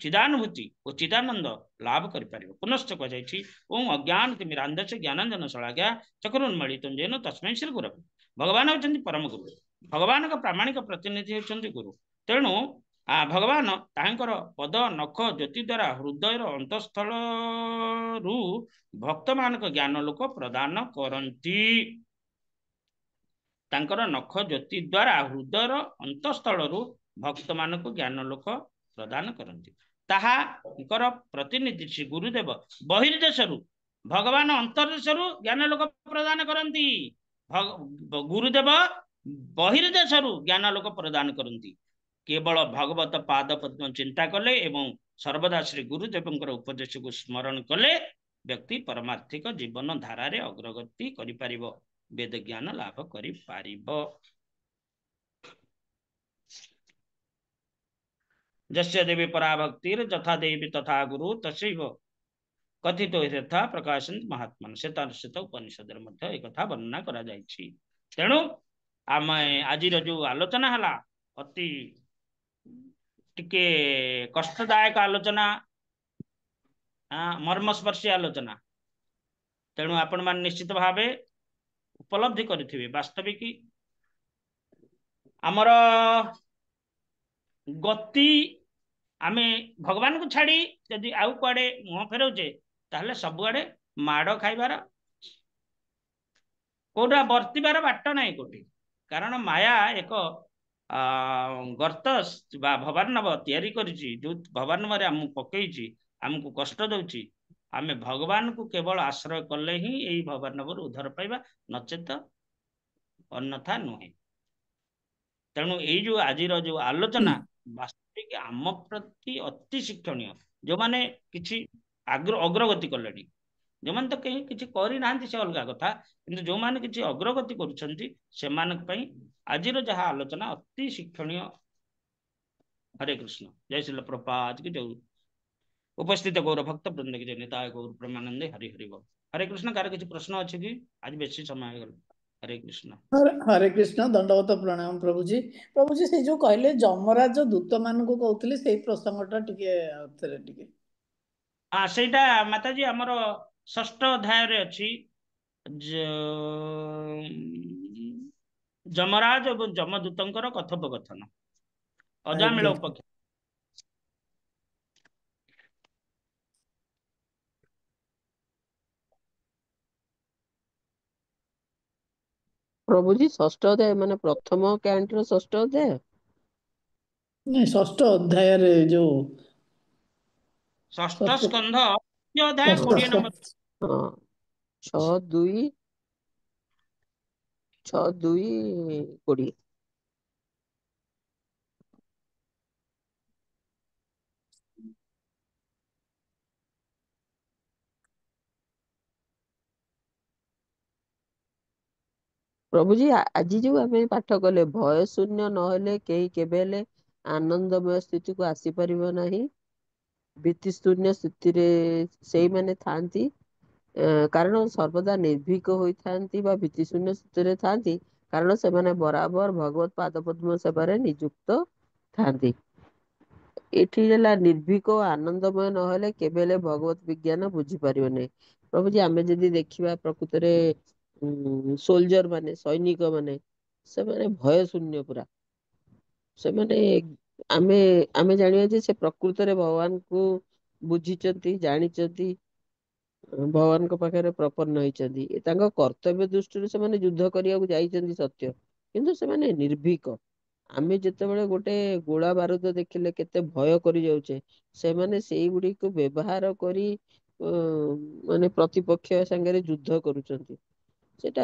चिदानुभूति और चिदानंद लाभ कर पुनश्च कहुई ओं अज्ञान तिमिरांध से ज्ञानांजन शलाघ्या चक्रुन्मणि तुंजन तस्मै श्री गुरु। भगवान होती परम गुरु भगवान का प्रामाणिक प्रतिनिधि होती गुरु। तेणु भगवान तांकर पद नख ज्योति द्वारा हृदय अंतस्थल रु भक्त मान ज्ञान लोक प्रदान करती। तांकर नख ज्योति द्वारा हृदय अंतस्थल रु भक्त मान ज्ञान लोक प्रदान करती। ताहार प्रतिनिधि श्री गुरुदेव बहिर्देश भगवान अंतर्देश ज्ञान लोक प्रदान करती। गुरुदेव बहिर्देश ज्ञान लोक प्रदान करती। केवल भगवत पाद पद्म चिंता कले एवं सर्वदा श्री गुरुदेव उपदेश को स्मरण कले व्यक्ति परमार्थिक जीवन धारा रे अग्रगति करि वेद ज्ञान लाभ करि पारिबो। जस्य देवी पराभक्तिर जथा देवी तथा गुरु तस्यैव कथित यथा प्रकाशन महात्मा श्वेत उपनिषद मध्य एक कथा वर्णना करा जायछि। तेणु आम आज जो आलोचना हला अति टिके कष्टदायक आलोचना ମର୍ମସ୍ପର୍ଶୀ ଆଲୋଚନା। ତେଣୁ ଆପଣ ମାନେ ନିଶ୍ଚିତ ଭାବେ ଉପଲବ୍ଧି କରିଥିବେ ବାସ୍ତବିକ ଆମର ଗତି ଆମେ ଭଗବାନଙ୍କୁ ଛାଡି ଯଦି ଆଉ କୁଆଡେ ମୁହଁ ଫେରଉଛେ ତାହେଲେ ସବୁଆଡେ ମାଡ ଖାଇବାର କୋଉଟା ବର୍ତ୍ତିବାର ବାଟ ନାହିଁ କୋଉଠି। କାରଣ ମାୟା ଏକ ଗର୍ତ୍ତ ବା ଭବାନବ ତିଆରି କରିଛି, ଯୋଉ ଭବାନବରେ ଆମକୁ ପକେଇଛି, ଆମକୁ କଷ୍ଟ ଦଉଛି। ଆମେ ଭଗବାନଙ୍କୁ କେବଳ ଆଶ୍ରୟ କଲେ ହିଁ ଏଇ ଭବାନବରୁ ଉଦ୍ଧାର ପାଇବା, ନଚେତ ଅନ୍ୟଥା ନୁହେଁ। ତେଣୁ ଏଇ ଯୋଉ ଆଜିର ଯୋଉ ଆଲୋଚନା ବାସ୍ତବିକ ଆମ ପ୍ରତି ଅତି ଶିକ୍ଷଣୀୟ। ଯୋଉମାନେ କିଛି ଅଗ୍ରଗତି କଲେଣି, ଯୋଉମାନେ ତ କେହି କିଛି କରିନାହାନ୍ତି ସେ ଅଲଗା କଥା, କିନ୍ତୁ ଯୋଉମାନେ କିଛି ଅଗ୍ରଗତି କରୁଛନ୍ତି ସେମାନଙ୍କ ପାଇଁ ଆଜିର ଯାହା ଆଲୋଚନା ଅତି ଶିକ୍ଷଣୀୟ। ହରେ କୃଷ୍ଣ। ଜୟ ଶ୍ରୀ ପ୍ରଭୁପାଦ କି ଜୟ। ଉପସ୍ଥିତ ଗୌର ଭକ୍ତ ବୃନ୍ଦ କି ଜୟ ନିତାୟ ଗୌର ପ୍ରେମାନନ୍ଦେ ହରି ହରି ବୋଲ। ହରେ କୃଷ୍ଣ। କାହାର କିଛି ପ୍ରଶ୍ନ ଅଛି କି? ଆଜି ବେଶୀ ସମୟ ହେଇଗଲା। ହରେ କୃଷ୍ଣ। ହରେ କୃଷ୍ଣ। ଦଣ୍ଡବତ ପ୍ରଣାମ ପ୍ରଭୁଜୀ। ପ୍ରଭୁଜୀ ସେ ଯୋଉ କହିଲେ ଯମରାଜ ଦୂତ ମାନଙ୍କୁ କହୁଥିଲେ, ସେଇ ପ୍ରସଙ୍ଗଟା ଟିକେ ଆଉଥରେ ଟିକେ। ସେଇଟା ମାତାଜୀ ଆମର 6ଠ ଅଧ୍ୟାୟରେ ଅଛି। ଯମରାଜ ଏବଂ ଯମଦୂତଙ୍କର କଥୋପକଥନ ଅଜାମିଳ ଆଜ୍ଞା। ଉପଖ୍ୟାନ। ପ୍ରଭୁଜୀ 6ଠ ଅଧ୍ୟାୟ ମାନେ ପ୍ରଥମ କ୍ୟାଣ୍ଟର 6ଠ ଅଧ୍ୟାୟ? ନାଇଁ, 6ଠ ଅଧ୍ୟାୟରେ ଯୋଉ 6ଠ ସ୍କନ୍ଧ ଅଧ୍ୟାୟ 20 ନମ୍ବର। ହଁ 6:2-20। ପ୍ରଭୁଜୀ ଆଜି ଯୋଉ ଆମେ ପାଠ କଲେ, ଭୟ ଶୂନ୍ୟ ନହେଲେ କେହି କେବେ ହେଲେ ଆନନ୍ଦମୟ ସ୍ଥିତିକୁ ଆସିପାରିବ ନାହିଁ। ଭୀତିଶୂନ୍ୟ ସ୍ଥିତିରେ ସେଇମାନେ ଥାନ୍ତି, କାରଣ ସର୍ବଦା ନିର୍ଭୀକ ହୋଇଥାନ୍ତି ବା ଭୀତିଶୂନ୍ୟ ସ୍ଥିତିରେ ଥାନ୍ତି, କାରଣ ସେମାନେ ବରାବର ଭଗବତ ପାଦପଦ୍ମ ସେବାରେ ନିଯୁକ୍ତ ଥାନ୍ତି। ଏଠି ହେଲା ନିର୍ଭୀକ ଆନନ୍ଦମୟ ନହେଲେ କେବେ ହେଲେ ଭଗବତ ବିଜ୍ଞାନ ବୁଝିପାରିବ ନାହିଁ। ପ୍ରଭୁଜୀ ଆମେ ଯଦି ଦେଖିବା ପ୍ରକୃତରେ ସୋଲଜର ମାନେ, ସୈନିକ ମାନେ, ସେମାନେ ଭୟ ଶୂନ୍ୟ ପୁରା। ସେମାନେ ଆମେ ଆମେ ଜାଣିବା ଯେ ସେ ପ୍ରକୃତରେ ଭଗବାନଙ୍କୁ ବୁଝିଛନ୍ତି, ଜାଣିଛନ୍ତି, ଭଗବାନଙ୍କ ପାଖରେ ପ୍ରପନ୍ନ ହେଇଛନ୍ତି। ତାଙ୍କ କର୍ତ୍ତବ୍ୟ ଦୃଷ୍ଟିରୁ ସେମାନେ ଯୁଦ୍ଧ କରିବାକୁ ଯାଇଛନ୍ତି ସତ୍ୟ, କିନ୍ତୁ ସେମାନେ ନିର୍ଭୀକ। ଆମେ ଯେତେବେଳେ ଗୋଟେ ଗୋଳା ବାରୁଦ ଦେଖିଲେ କେତେ ଭୟ କରି ଯାଉଛେ, ସେମାନେ ସେଇଗୁଡ଼ିକୁ ବ୍ୟବହାର କରି ମାନେ ପ୍ରତିପକ୍ଷ ସାଙ୍ଗରେ ଯୁଦ୍ଧ କରୁଛନ୍ତି। ସେଟା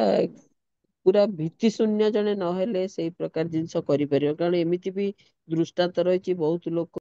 ପୁରା ଭୀତିଶୂନ୍ୟ ଜଣେ ନହେଲେ ସେଇ ପ୍ରକାର ଜିନିଷ କରିପାରିବ। କାରଣ ଏମିତି ବି ଦୃଷ୍ଟାନ୍ତ ରହିଛି, ବହୁତ ଲୋକ